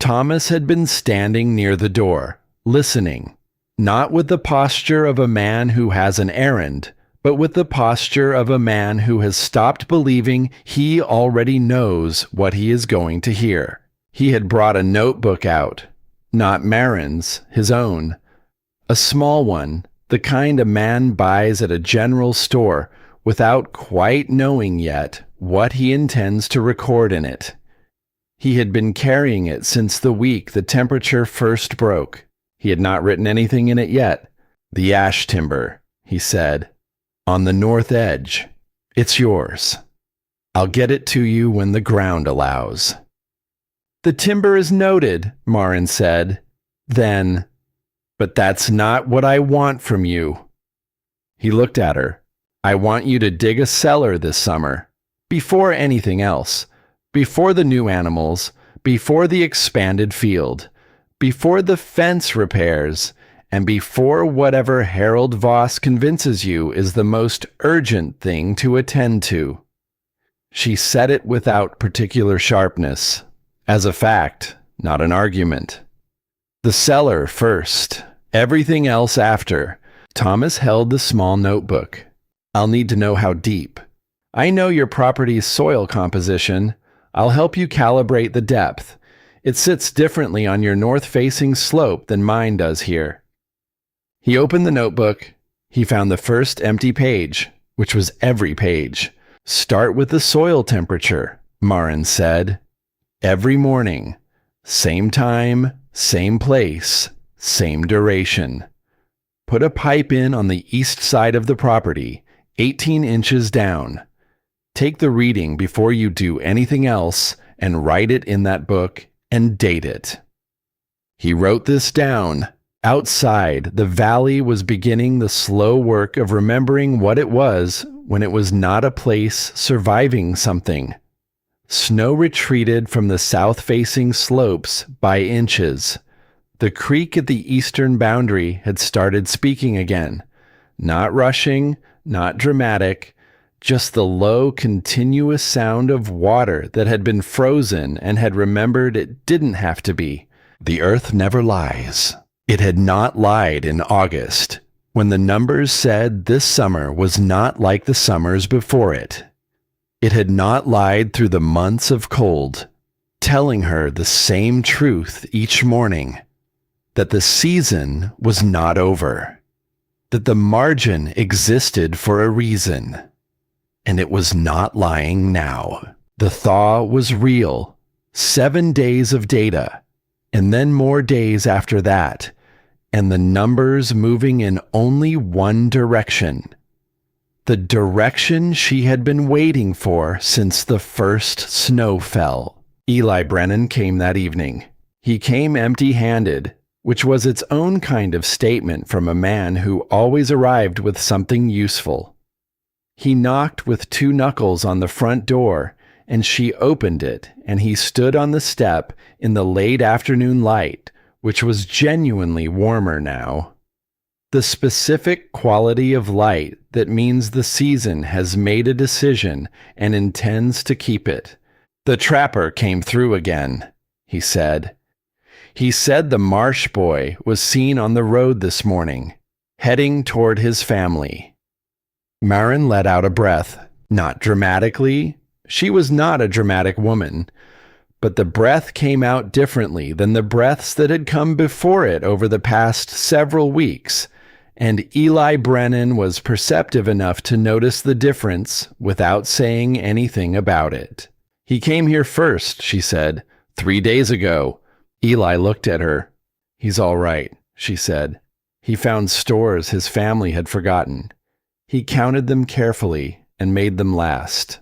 Thomas had been standing near the door, listening, not with the posture of a man who has an errand, but with the posture of a man who has stopped believing he already knows what he is going to hear. He had brought a notebook out, not Maren's, his own. A small one, the kind a man buys at a general store without quite knowing yet what he intends to record in it. He had been carrying it since the week the temperature first broke. He had not written anything in it yet. "The ash timber," he said, "on the north edge. It's yours. I'll get it to you when the ground allows." "The timber is noted," Maren said. Then, "But that's not what I want from you." He looked at her. "I want you to dig a cellar this summer. Before anything else. Before the new animals. Before the expanded field. Before the fence repairs. And before whatever Harold Voss convinces you is the most urgent thing to attend to." She said it without particular sharpness, as a fact, not an argument. "The cellar first, everything else after." Thomas held the small notebook. "I'll need to know how deep. I know your property's soil composition. I'll help you calibrate the depth. It sits differently on your north-facing slope than mine does here." He opened the notebook. He found the first empty page, which was every page. "Start with the soil temperature," Maren said. "Every morning. Same time, same place, same duration." Put a pipe in on the east side of the property, 18 inches down. Take the reading before you do anything else and write it in that book and date it." He wrote this down. Outside, the valley was beginning the slow work of remembering what it was when it was not a place surviving something. Snow retreated from the south-facing slopes by inches. The creek at the eastern boundary had started speaking again. Not rushing, not dramatic, just the low, continuous sound of water that had been frozen and had remembered it didn't have to be. The earth never lies. It had not lied in August, when the numbers said this summer was not like the summers before it. It had not lied through the months of cold, telling her the same truth each morning, that the season was not over, that the margin existed for a reason, and it was not lying now. The thaw was real, 7 days of data, and then more days after that, and the numbers moving in only one direction. The direction she had been waiting for since the first snow fell. Eli Brennan came that evening. He came empty-handed, which was its own kind of statement from a man who always arrived with something useful. He knocked with 2 knuckles on the front door, and she opened it, and he stood on the step in the late afternoon light, which was genuinely warmer now. The specific quality of light that means the season has made a decision and intends to keep it. "The trapper came through again," he said. "He said the Marsh boy was seen on the road this morning, heading toward his family." Maren let out a breath, not dramatically. She was not a dramatic woman, but the breath came out differently than the breaths that had come before it over the past several weeks, and Eli Brennan was perceptive enough to notice the difference without saying anything about it. "He came here first," she said, 3 days ago. Eli looked at her. "He's all right," she said. "He found stores his family had forgotten. He counted them carefully and made them last."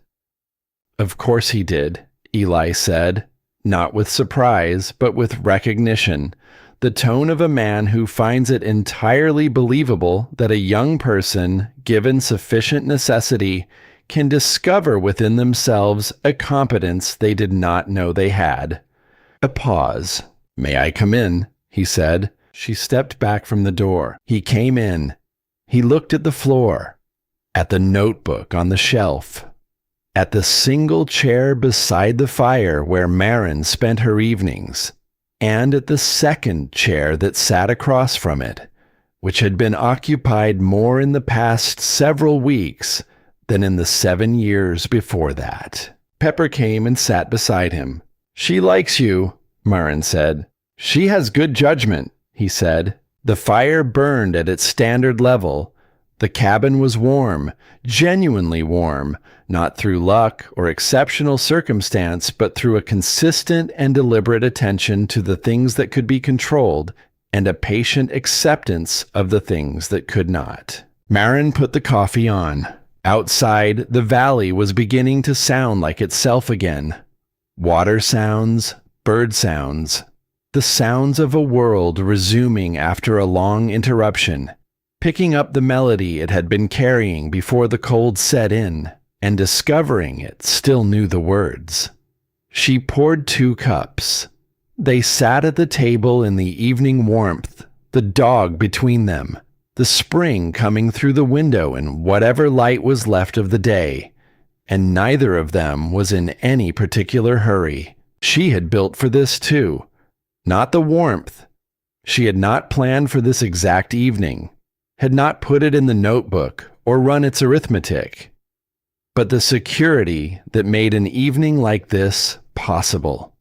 "Of course he did," Eli said, not with surprise, but with recognition, the tone of a man who finds it entirely believable that a young person, given sufficient necessity, can discover within themselves a competence they did not know they had. A pause. "May I come in?" he said. She stepped back from the door. He came in. He looked at the floor, at the notebook on the shelf, at the single chair beside the fire where Maren spent her evenings, and at the second chair that sat across from it, which had been occupied more in the past several weeks than in the 7 years before that. Pepper came and sat beside him. "She likes you," Maren said. "She has good judgment," he said. The fire burned at its standard level. The cabin was warm, genuinely warm, not through luck or exceptional circumstance, but through a consistent and deliberate attention to the things that could be controlled and a patient acceptance of the things that could not. Maren put the coffee on. Outside, the valley was beginning to sound like itself again. Water sounds, bird sounds, the sounds of a world resuming after a long interruption, picking up the melody it had been carrying before the cold set in, and discovering it still knew the words. She poured 2 cups. They sat at the table in the evening warmth, the dog between them, the spring coming through the window in whatever light was left of the day, and neither of them was in any particular hurry. She had built for this too, not the warmth. She had not planned for this exact evening, had not put it in the notebook or run its arithmetic, but the security that made an evening like this possible.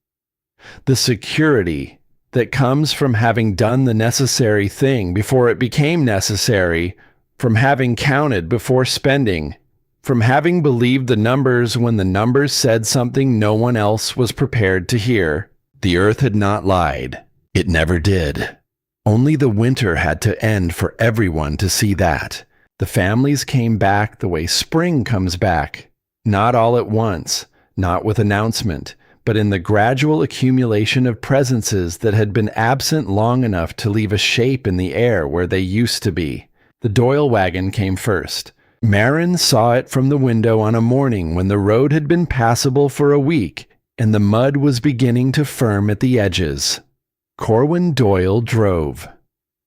The security that comes from having done the necessary thing before it became necessary, from having counted before spending, from having believed the numbers when the numbers said something no one else was prepared to hear. The earth had not lied. It never did. Only the winter had to end for everyone to see that. The families came back the way spring comes back, not all at once, not with announcement, but in the gradual accumulation of presences that had been absent long enough to leave a shape in the air where they used to be. The Doyle wagon came first. Marin saw it from the window on a morning when the road had been passable for a week and the mud was beginning to firm at the edges. Corwin Doyle drove.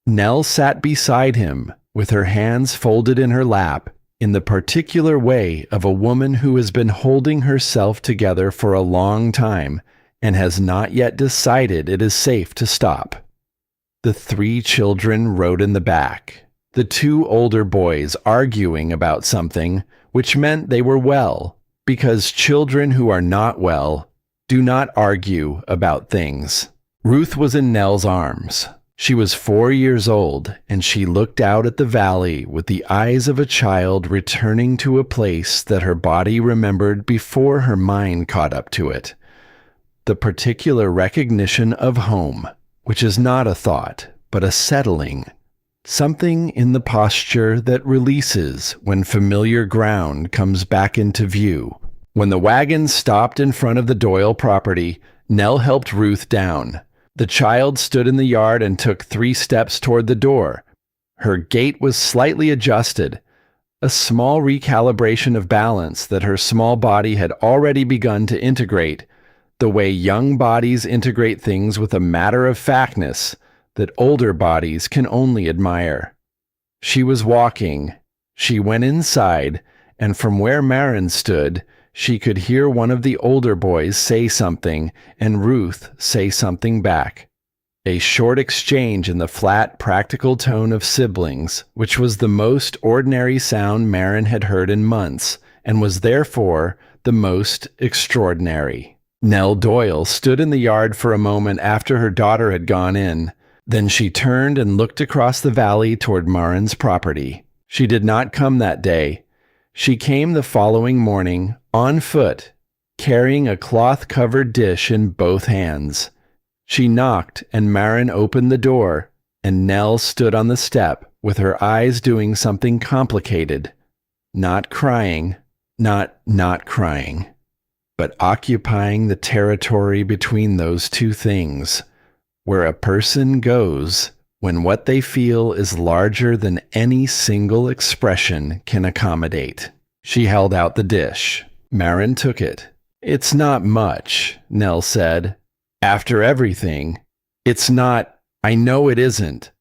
Nell sat beside him, with her hands folded in her lap, in the particular way of a woman who has been holding herself together for a long time and has not yet decided it is safe to stop. The 3 children rode in the back, the 2 older boys arguing about something, which meant they were well, because children who are not well do not argue about things. Ruth was in Nell's arms. She was 4 years old, and she looked out at the valley with the eyes of a child returning to a place that her body remembered before her mind caught up to it. The particular recognition of home, which is not a thought, but a settling. Something in the posture that releases when familiar ground comes back into view. When the wagon stopped in front of the Doyle property, Nell helped Ruth down. The child stood in the yard and took 3 steps toward the door. Her gait was slightly adjusted, a small recalibration of balance that her small body had already begun to integrate, the way young bodies integrate things with a matter-of-factness that older bodies can only admire. She was walking. She went inside, and from where Marin stood, she could hear one of the older boys say something, and Ruth say something back. A short exchange in the flat, practical tone of siblings, which was the most ordinary sound Marin had heard in months, and was therefore the most extraordinary. Nell Doyle stood in the yard for a moment after her daughter had gone in. Then she turned and looked across the valley toward Marin's property. She did not come that day. She came the following morning, on foot, carrying a cloth-covered dish in both hands. She knocked, and Marin opened the door, and Nell stood on the step, with her eyes doing something complicated. Not crying, not crying, but occupying the territory between those two things, where a person goes when what they feel is larger than any single expression can accommodate. She held out the dish. Marin took it. "It's not much," Nell said. "After everything, it's not. I know it isn't."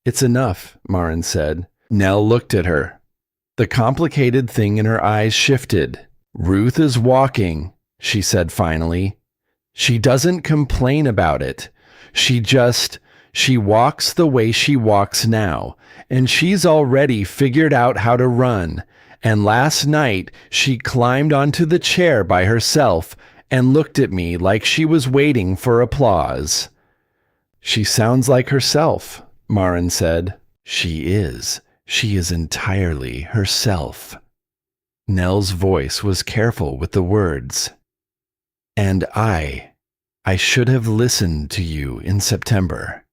"It's enough," Marin said. Nell looked at her. The complicated thing in her eyes shifted. "Ruth is walking," she said finally. "She doesn't complain about it. She walks the way she walks now, and she's already figured out how to run. And last night she climbed onto the chair by herself and looked at me like she was waiting for applause." "She sounds like herself," Marin said. "She is. She is entirely herself." Nell's voice was careful with the words. "And I should have listened to you in September."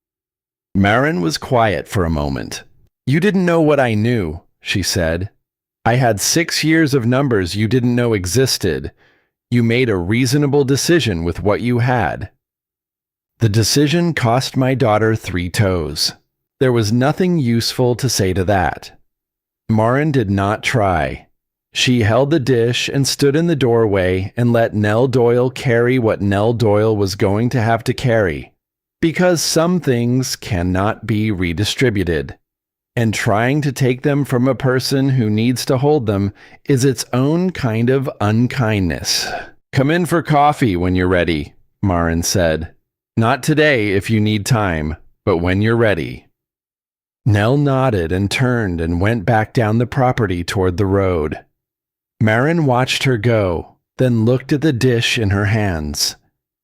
Marin was quiet for a moment. "You didn't know what I knew," she said. "I had 6 years of numbers you didn't know existed. You made a reasonable decision with what you had." The decision cost my daughter 3 toes. There was nothing useful to say to that. Marin did not try. She held the dish and stood in the doorway and let Nell Doyle carry what Nell Doyle was going to have to carry, because some things cannot be redistributed, and trying to take them from a person who needs to hold them is its own kind of unkindness. "Come in for coffee when you're ready," Marin said. "Not today if you need time, but when you're ready." Nell nodded and turned and went back down the property toward the road. Marin watched her go, then looked at the dish in her hands.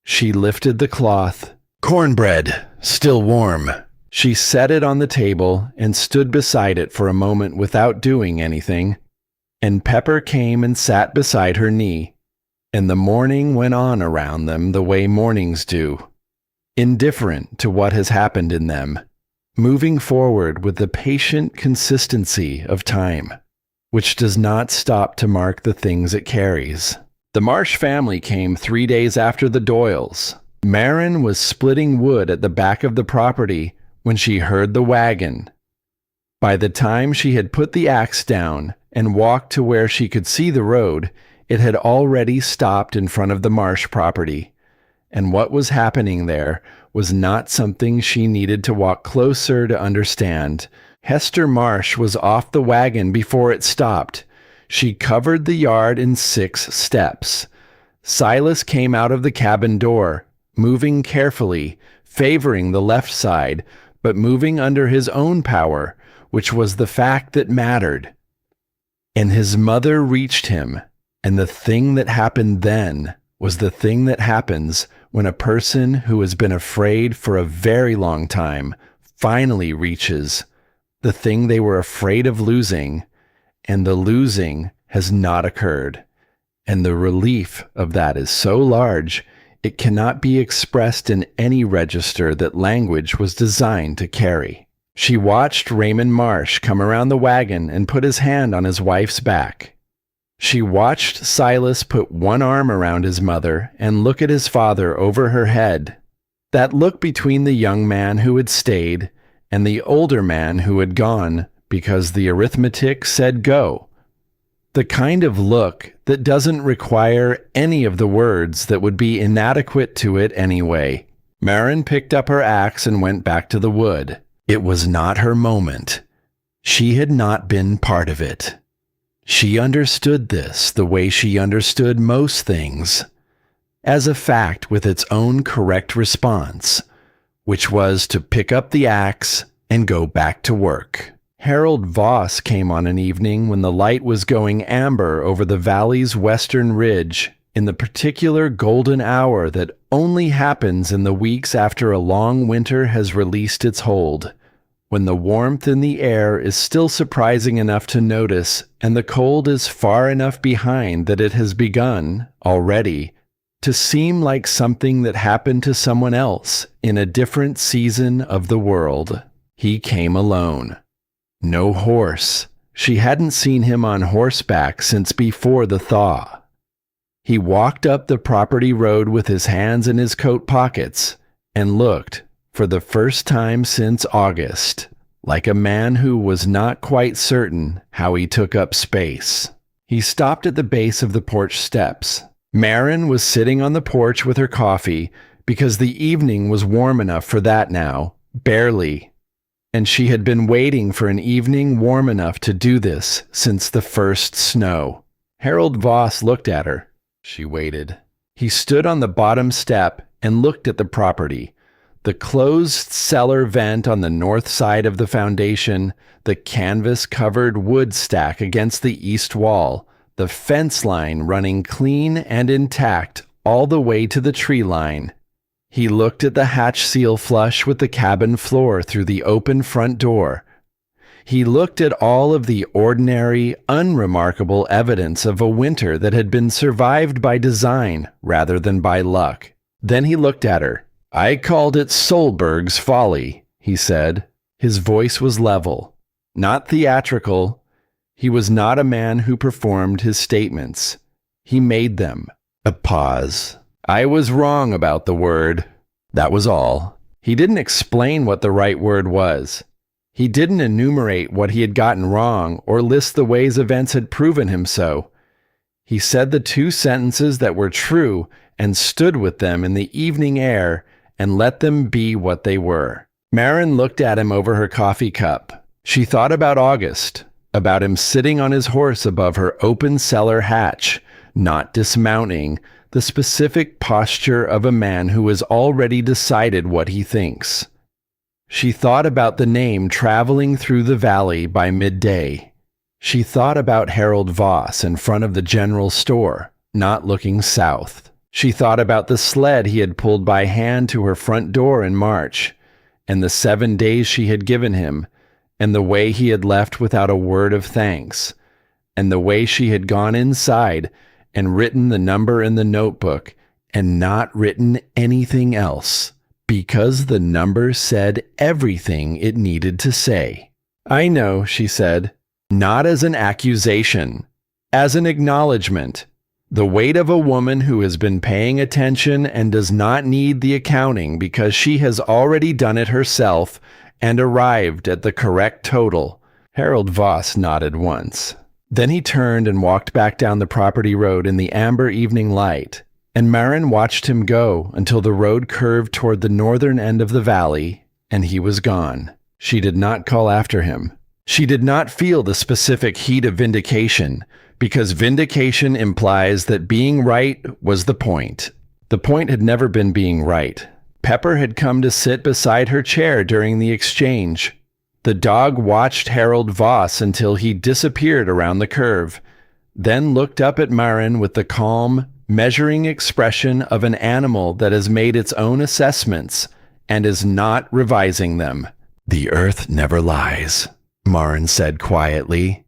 She lifted the cloth. "Cornbread, still warm." She set it on the table and stood beside it for a moment without doing anything, and Pepper came and sat beside her knee, and the morning went on around them the way mornings do, indifferent to what has happened in them, moving forward with the patient consistency of time, which does not stop to mark the things it carries. The Marsh family came 3 days after the Doyles. Marin was splitting wood at the back of the property when she heard the wagon. By the time she had put the axe down and walked to where she could see the road, it had already stopped in front of the Marsh property, and what was happening there was not something she needed to walk closer to understand. Hester Marsh was off the wagon before it stopped. She covered the yard in 6 steps. Silas came out of the cabin door, moving carefully, favoring the left side, but moving under his own power, which was the fact that mattered. And his mother reached him, and the thing that happened then was the thing that happens when a person who has been afraid for a very long time finally reaches the thing they were afraid of losing, and the losing has not occurred. And the relief of that is so large, it cannot be expressed in any register that language was designed to carry. She watched Raymond Marsh come around the wagon and put his hand on his wife's back. She watched Silas put one arm around his mother and look at his father over her head. That look between the young man who had stayed and the older man who had gone because the arithmetic said go. The kind of look that doesn't require any of the words that would be inadequate to it anyway. Marin picked up her axe and went back to the wood. It was not her moment. She had not been part of it. She understood this the way she understood most things, as a fact with its own correct response, which was to pick up the axe and go back to work. Harold Voss came on an evening when the light was going amber over the valley's western ridge, in the particular golden hour that only happens in the weeks after a long winter has released its hold, when the warmth in the air is still surprising enough to notice and the cold is far enough behind that it has begun, already, to seem like something that happened to someone else in a different season of the world. He came alone. No horse. She hadn't seen him on horseback since before the thaw. He walked up the property road with his hands in his coat pockets and looked, for the first time since August, like a man who was not quite certain how he took up space. He stopped at the base of the porch steps. Marin was sitting on the porch with her coffee because the evening was warm enough for that now, barely. And she had been waiting for an evening warm enough to do this since the first snow. Harold Voss looked at her. She waited. He stood on the bottom step and looked at the property. The closed cellar vent on the north side of the foundation, the canvas-covered wood stack against the east wall, the fence line running clean and intact all the way to the tree line. He looked at the hatch seal flush with the cabin floor through the open front door. He looked at all of the ordinary, unremarkable evidence of a winter that had been survived by design rather than by luck. Then he looked at her. "I called it Solberg's folly," he said. His voice was level, not theatrical. He was not a man who performed his statements. He made them. A pause. "I was wrong about the word. That was all." He didn't explain what the right word was. He didn't enumerate what he had gotten wrong or list the ways events had proven him so. He said the 2 sentences that were true and stood with them in the evening air and let them be what they were. Marin looked at him over her coffee cup. She thought about August, about him sitting on his horse above her open cellar hatch, not dismounting, the specific posture of a man who has already decided what he thinks. She thought about the name traveling through the valley by midday. She thought about Harold Voss in front of the general store, not looking south. She thought about the sled he had pulled by hand to her front door in March, and the 7 days she had given him, and the way he had left without a word of thanks, and the way she had gone inside and written the number in the notebook and not written anything else Because the number said everything it needed to say. "I know," she said. "Not as an accusation. As an acknowledgment. The weight of a woman who has been paying attention and does not need the accounting because she has already done it herself and arrived at the correct total." Harold Voss nodded once. Then he turned and walked back down the property road in the amber evening light, and Marin watched him go until the road curved toward the northern end of the valley, and he was gone. She did not call after him. She did not feel the specific heat of vindication, because vindication implies that being right was the point. The point had never been being right. Pepper had come to sit beside her chair during the exchange. The dog watched Harold Voss until he disappeared around the curve, then looked up at Marin with the calm, measuring expression of an animal that has made its own assessments and is not revising them. "The earth never lies," Marin said quietly.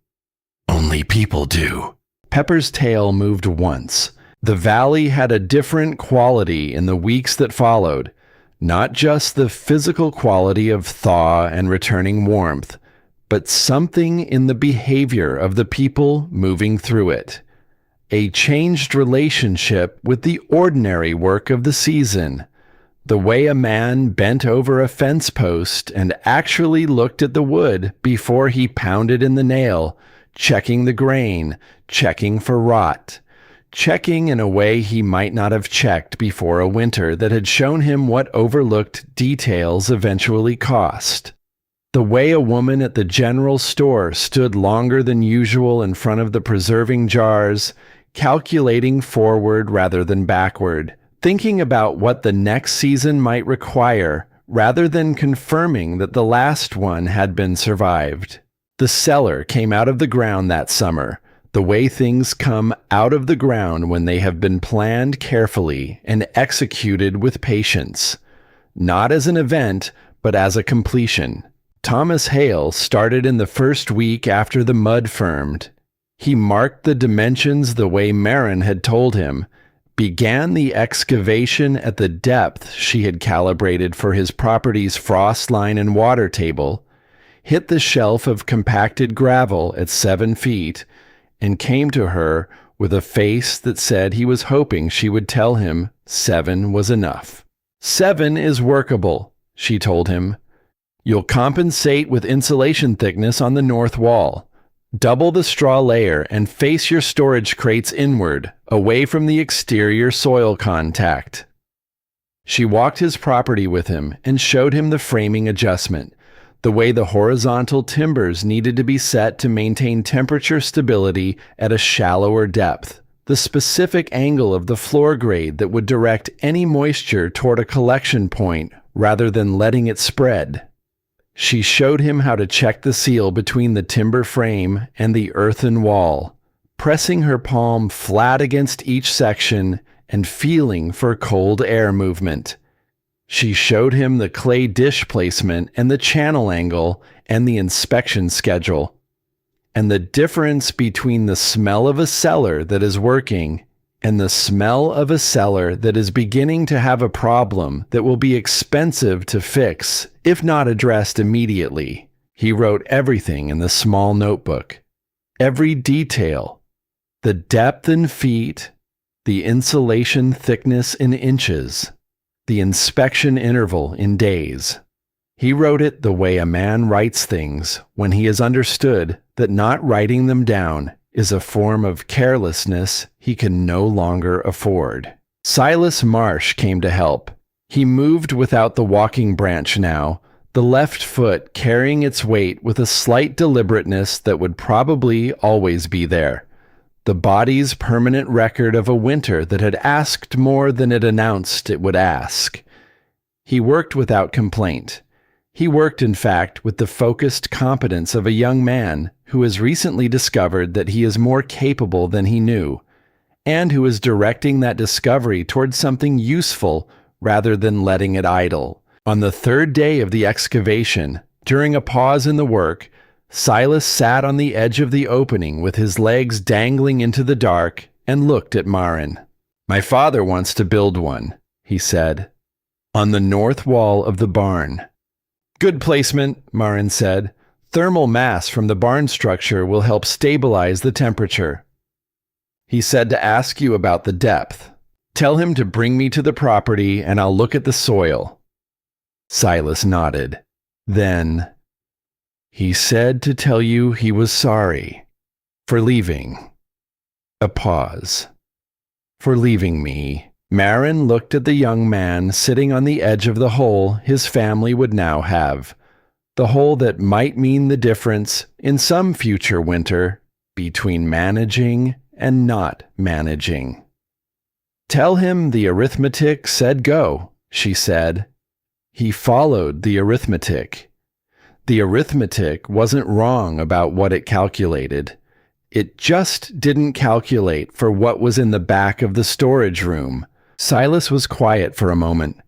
"Only people do." Pepper's tail moved once. The valley had a different quality in the weeks that followed, not just the physical quality of thaw and returning warmth, but something in the behavior of the people moving through it. A changed relationship with the ordinary work of the season. The way a man bent over a fence post and actually looked at the wood before he pounded in the nail, checking the grain, checking for rot, checking in a way he might not have checked before a winter that had shown him what overlooked details eventually cost. The way a woman at the general store stood longer than usual in front of the preserving jars, calculating forward rather than backward, thinking about what the next season might require rather than confirming that the last one had been survived. The cellar came out of the ground that summer, the way things come out of the ground when they have been planned carefully and executed with patience, not as an event, but as a completion. Thomas Hale started in the first week after the mud firmed. He marked the dimensions the way Marin had told him, began the excavation at the depth she had calibrated for his property's frost line and water table, hit the shelf of compacted gravel at 7 feet, and came to her with a face that said he was hoping she would tell him 7 was enough. 7 is workable, she told him. You'll compensate with insulation thickness on the north wall. Double the straw layer and face your storage crates inward, away from the exterior soil contact. She walked his property with him and showed him the framing adjustment, the way the horizontal timbers needed to be set to maintain temperature stability at a shallower depth, the specific angle of the floor grade that would direct any moisture toward a collection point rather than letting it spread. She showed him how to check the seal between the timber frame and the earthen wall, pressing her palm flat against each section and feeling for cold air movement. She showed him the clay dish placement and the channel angle and the inspection schedule, and the difference between the smell of a cellar that is working and the smell of a cellar that is beginning to have a problem that will be expensive to fix if not addressed immediately. He wrote everything in the small notebook. Every detail. The depth in feet, the insulation thickness in inches, the inspection interval in days. He wrote it the way a man writes things when he has understood that not writing them down is a form of carelessness he can no longer afford. Silas Marsh came to help. He moved without the walking branch now, the left foot carrying its weight with a slight deliberateness that would probably always be there. The body's permanent record of a winter that had asked more than it announced it would ask. He worked without complaint. He worked, in fact, with the focused competence of a young man who has recently discovered that he is more capable than he knew, and who is directing that discovery towards something useful rather than letting it idle. On the third day of the excavation, during a pause in the work, Silas sat on the edge of the opening with his legs dangling into the dark and looked at Marin. "My father wants to build one," he said. on the north wall of the barn. Good placement, Marin said. Thermal mass from the barn structure will help stabilize the temperature. He said to ask you about the depth. Tell him to bring me to the property and I'll look at the soil. Silas nodded. Then, he said to tell you he was sorry for leaving. A pause. For leaving me. Marin looked at the young man sitting on the edge of the hole his family would now have. The hole that might mean the difference in some future winter between managing and not managing. Tell him the arithmetic said go, she said. He followed the arithmetic. The arithmetic wasn't wrong about what it calculated. It just didn't calculate for what was in the back of the storage room. Silas was quiet for a moment.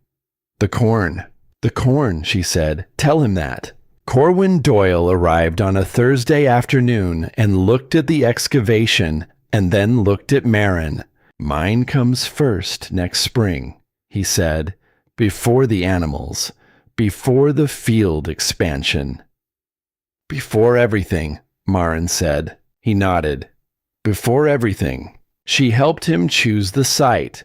The corn, she said. Tell him that. Corwin Doyle arrived on a Thursday afternoon and looked at the excavation and then looked at Marin. Mine comes first next spring, he said, before the animals, before the field expansion. Before everything, Marin said. He nodded. Before everything. She helped him choose the site,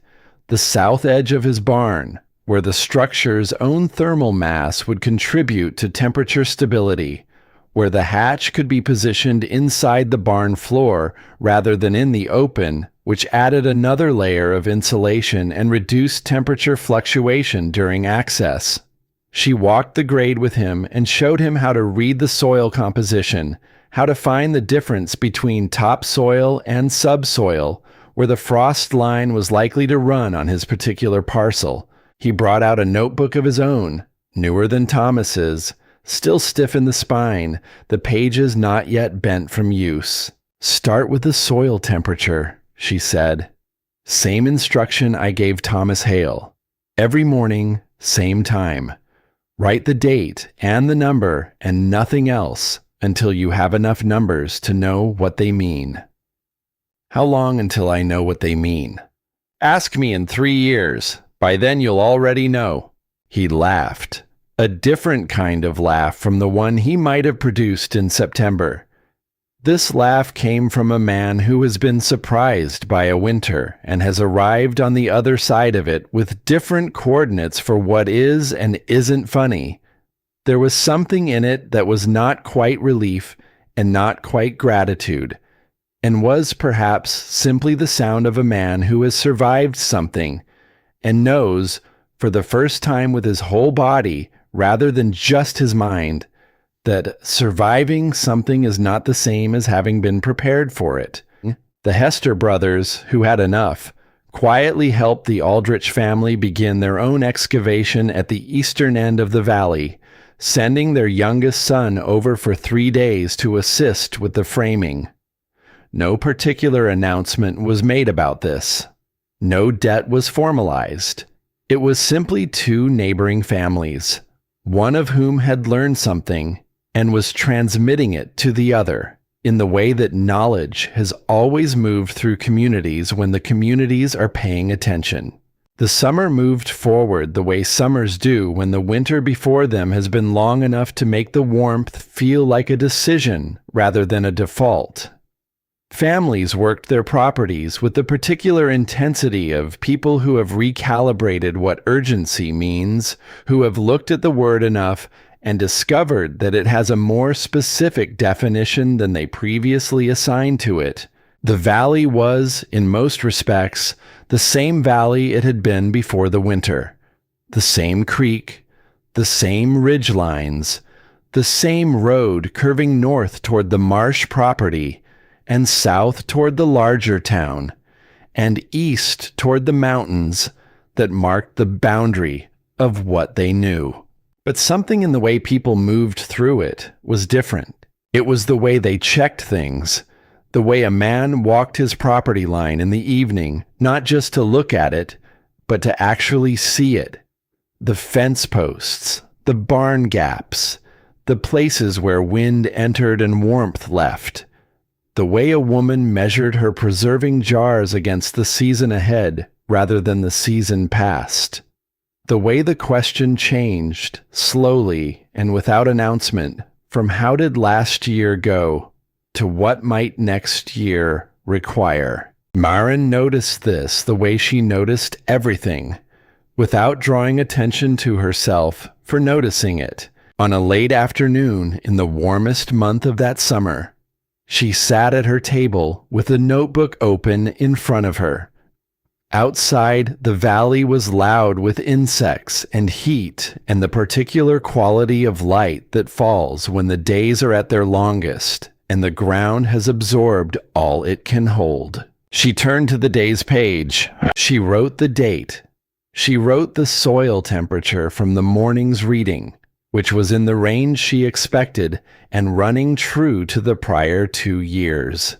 the south edge of his barn, where the structure's own thermal mass would contribute to temperature stability, where the hatch could be positioned inside the barn floor rather than in the open, which added another layer of insulation and reduced temperature fluctuation during access. She walked the grade with him and showed him how to read the soil composition, how to find the difference between topsoil and subsoil, where the frost line was likely to run on his particular parcel. He brought out a notebook of his own, newer than Thomas's, still stiff in the spine, the pages not yet bent from use. Start with the soil temperature, she said. Same instruction I gave Thomas Hale. Every morning, same time. Write the date and the number and nothing else until you have enough numbers to know what they mean. How long until I know what they mean? Ask me in 3 years. By then you'll already know. He laughed. A different kind of laugh from the one he might have produced in September. This laugh came from a man who has been surprised by a winter and has arrived on the other side of it with different coordinates for what is and isn't funny. There was something in it that was not quite relief and not quite gratitude, and was perhaps simply the sound of a man who has survived something and knows, for the first time with his whole body rather than just his mind, that surviving something is not the same as having been prepared for it. The Hester brothers, who had enough, quietly helped the Aldrich family begin their own excavation at the eastern end of the valley, sending their youngest son over for 3 days to assist with the framing. No particular announcement was made about this. No debt was formalized. It was simply 2 neighboring families, one of whom had learned something and was transmitting it to the other, in the way that knowledge has always moved through communities when the communities are paying attention. The summer moved forward the way summers do when the winter before them has been long enough to make the warmth feel like a decision rather than a default. Families worked their properties with the particular intensity of people who have recalibrated what urgency means, who have looked at the word enough and discovered that it has a more specific definition than they previously assigned to it. The valley was, in most respects, the same valley it had been before the winter. The same creek, the same ridge lines, the same road curving north toward the marsh property, and south toward the larger town, and east toward the mountains that marked the boundary of what they knew. But something in the way people moved through it was different. It was the way they checked things, the way a man walked his property line in the evening, not just to look at it, but to actually see it. The fence posts, the barn gaps, the places where wind entered and warmth left. The way a woman measured her preserving jars against the season ahead rather than the season past. The way the question changed, slowly and without announcement, from how did last year go to what might next year require. Maren noticed this the way she noticed everything, without drawing attention to herself for noticing it. On a late afternoon in the warmest month of that summer, she sat at her table with a notebook open in front of her. Outside, the valley was loud with insects and heat and the particular quality of light that falls when the days are at their longest and the ground has absorbed all it can hold. She turned to the day's page. She wrote the date. She wrote the soil temperature from the morning's reading, which was in the range she expected and running true to the prior 2 years.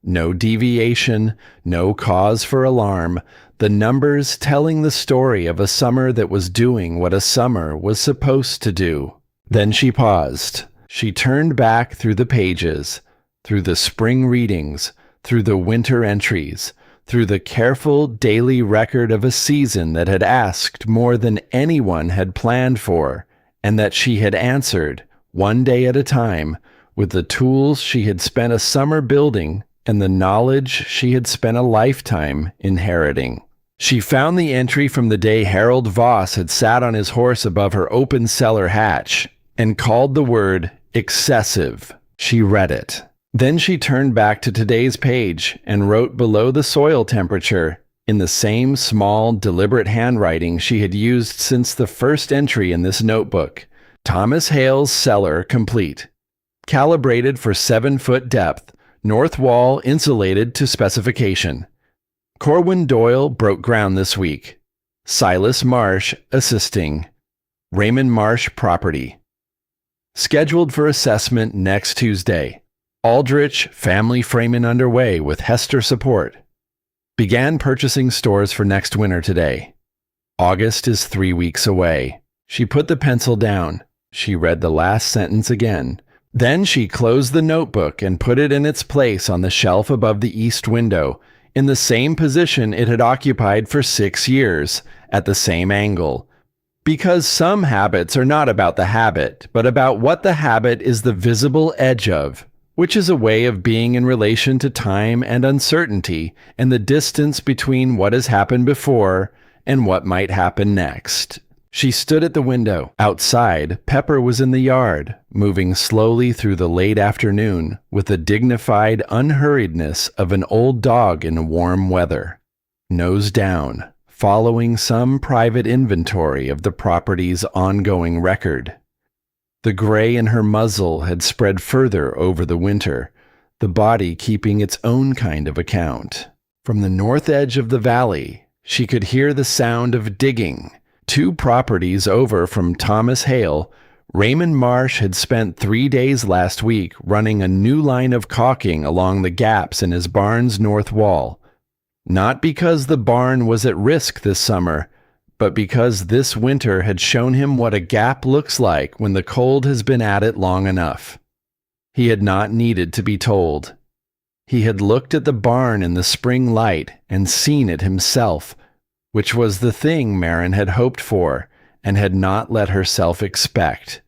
No deviation, no cause for alarm, the numbers telling the story of a summer that was doing what a summer was supposed to do. Then she paused. She turned back through the pages, through the spring readings, through the winter entries, through the careful daily record of a season that had asked more than anyone had planned for, and that she had answered, one day at a time, with the tools she had spent a summer building and the knowledge she had spent a lifetime inheriting. She found the entry from the day Harold Voss had sat on his horse above her open cellar hatch and called the word excessive. She read it. Then she turned back to today's page and wrote below the soil temperature, in the same small, deliberate handwriting she had used since the first entry in this notebook, Thomas Hale's cellar complete. Calibrated for 7-foot depth, north wall insulated to specification. Corwin Doyle broke ground this week. Silas Marsh assisting. Raymond Marsh property. Scheduled for assessment next Tuesday. Aldrich family framing underway with Hester support. Began purchasing stores for next winter today. August is 3 weeks away. She put the pencil down. She read the last sentence again. Then she closed the notebook and put it in its place on the shelf above the east window, in the same position it had occupied for 6 years, at the same angle. Because some habits are not about the habit, but about what the habit is the visible edge of, which is a way of being in relation to time and uncertainty and the distance between what has happened before and what might happen next. She stood at the window. Outside, Pepper was in the yard, moving slowly through the late afternoon with the dignified unhurriedness of an old dog in warm weather, nose down, following some private inventory of the property's ongoing record. The gray in her muzzle had spread further over the winter, the body keeping its own kind of account. From the north edge of the valley, she could hear the sound of digging. 2 properties over from Thomas Hale, Raymond Marsh had spent 3 days last week running a new line of caulking along the gaps in his barn's north wall. Not because the barn was at risk this summer, but because this winter had shown him what a gap looks like when the cold has been at it long enough. He had not needed to be told. He had looked at the barn in the spring light and seen it himself, which was the thing Maren had hoped for and had not let herself expect.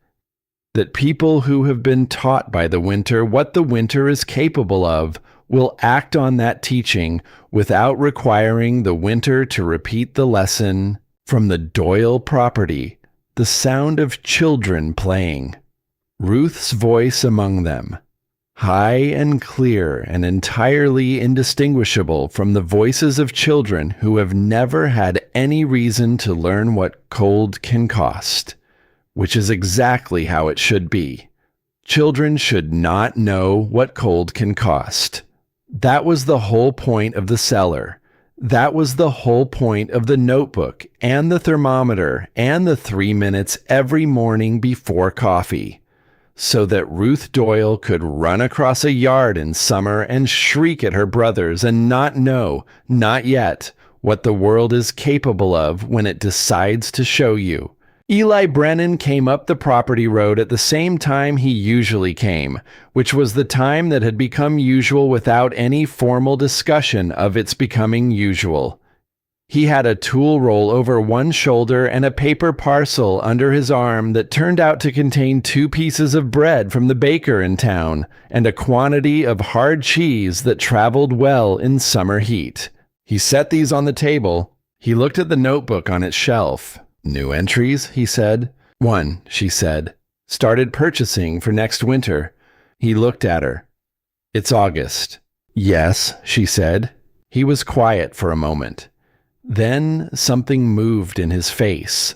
That people who have been taught by the winter what the winter is capable of will act on that teaching without requiring the winter to repeat the lesson. From the Doyle property, the sound of children playing. Ruth's voice among them. High and clear and entirely indistinguishable from the voices of children who have never had any reason to learn what cold can cost, which is exactly how it should be. Children should not know what cold can cost. That was the whole point of the cellar. That was the whole point of the notebook and the thermometer and the 3 minutes every morning before coffee. So that Ruth Doyle could run across a yard in summer and shriek at her brothers and not know, not yet, what the world is capable of when it decides to show you. Eli Brennan came up the property road at the same time he usually came, which was the time that had become usual without any formal discussion of its becoming usual. He had a tool roll over one shoulder and a paper parcel under his arm that turned out to contain 2 pieces of bread from the baker in town and a quantity of hard cheese that traveled well in summer heat. He set these on the table. He looked at the notebook on its shelf. "New entries," he said. "1," she said. "Started purchasing for next winter." He looked at her. "It's August." "Yes," she said. He was quiet for a moment. Then something moved in his face.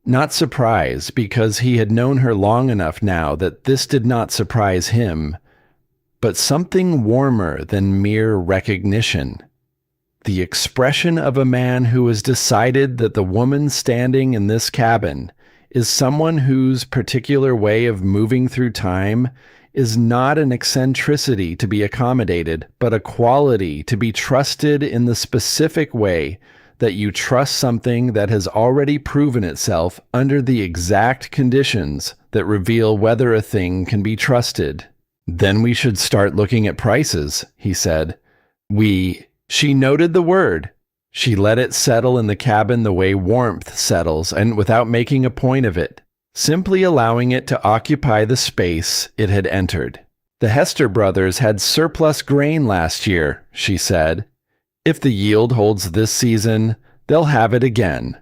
Not surprise, because he had known her long enough now that this did not surprise him, but something warmer than mere recognition. The expression of a man who has decided that the woman standing in this cabin is someone whose particular way of moving through time is not an eccentricity to be accommodated, but a quality to be trusted in the specific way that you trust something that has already proven itself under the exact conditions that reveal whether a thing can be trusted. "Then we should start looking at prices," he said. She noted the word. She let it settle in the cabin the way warmth settles, and without making a point of it, simply allowing it to occupy the space it had entered. "The Hester brothers had surplus grain last year," she said. "If the yield holds this season, they'll have it again.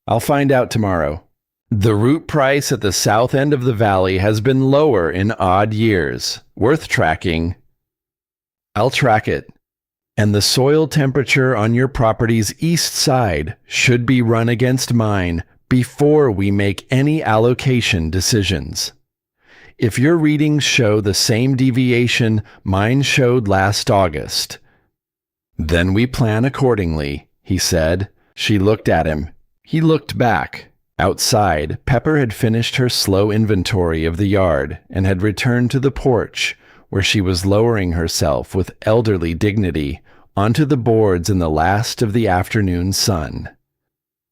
I'll find out tomorrow. The root price at the south end of the valley has been lower in odd years. Worth tracking." "I'll track it. And the soil temperature on your property's east side should be run against mine before we make any allocation decisions. If your readings show the same deviation mine showed last August, then we plan accordingly," he said. She looked at him. He looked back. Outside, Pepper had finished her slow inventory of the yard and had returned to the porch, where she was lowering herself with elderly dignity onto the boards in the last of the afternoon sun.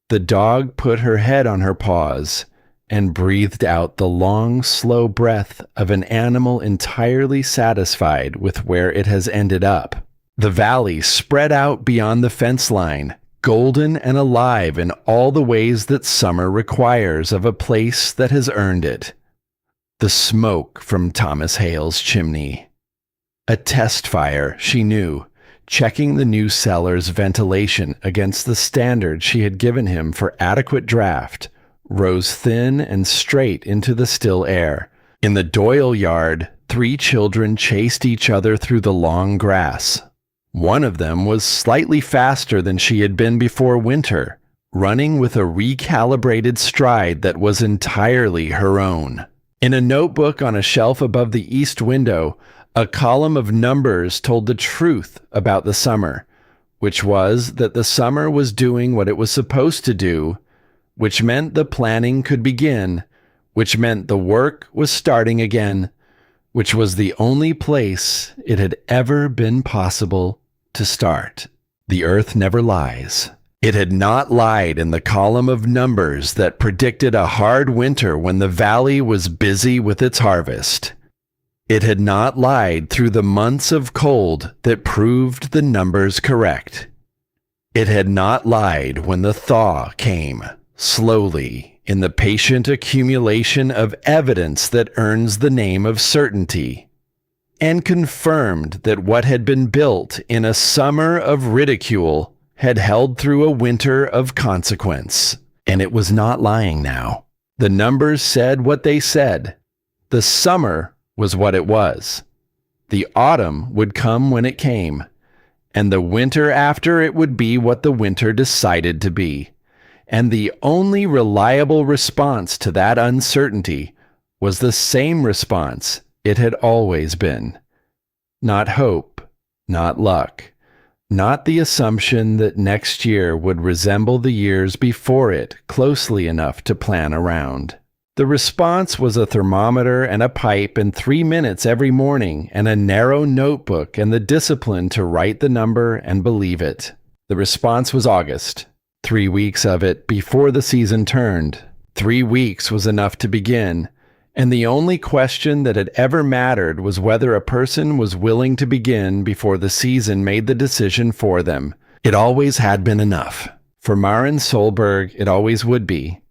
The dog put her head on her paws and breathed out the long, slow breath of an animal entirely satisfied with where it has ended up. The valley spread out beyond the fence line, golden and alive in all the ways that summer requires of a place that has earned it. The smoke from Thomas Hale's chimney. A test fire, she knew, checking the new cellar's ventilation against the standard she had given him for adequate draft, rose thin and straight into the still air. In the Doyle yard, 3 children chased each other through the long grass. One of them was slightly faster than she had been before winter, running with a recalibrated stride that was entirely her own. In a notebook on a shelf above the east window, a column of numbers told the truth about the summer, which was that the summer was doing what it was supposed to do, which meant the planning could begin, which meant the work was starting again, which was the only place it had ever been possible to start. The earth never lies. It had not lied in the column of numbers that predicted a hard winter when the valley was busy with its harvest. It had not lied through the months of cold that proved the numbers correct. It had not lied when the thaw came, slowly, in the patient accumulation of evidence that earns the name of certainty, and confirmed that what had been built in a summer of ridicule had held through a winter of consequence. And it was not lying now. The numbers said what they said. The summer was what it was. The autumn would come when it came, and the winter after it would be what the winter decided to be. And the only reliable response to that uncertainty was the same response it had always been. Not hope, not luck, not the assumption that next year would resemble the years before it closely enough to plan around. The response was a thermometer and a pipe and 3 minutes every morning and a narrow notebook and the discipline to write the number and believe it. The response was August. 3 weeks of it before the season turned. 3 weeks was enough to begin. And the only question that had ever mattered was whether a person was willing to begin before the season made the decision for them. It always had been enough. For Maren Solberg, it always would be.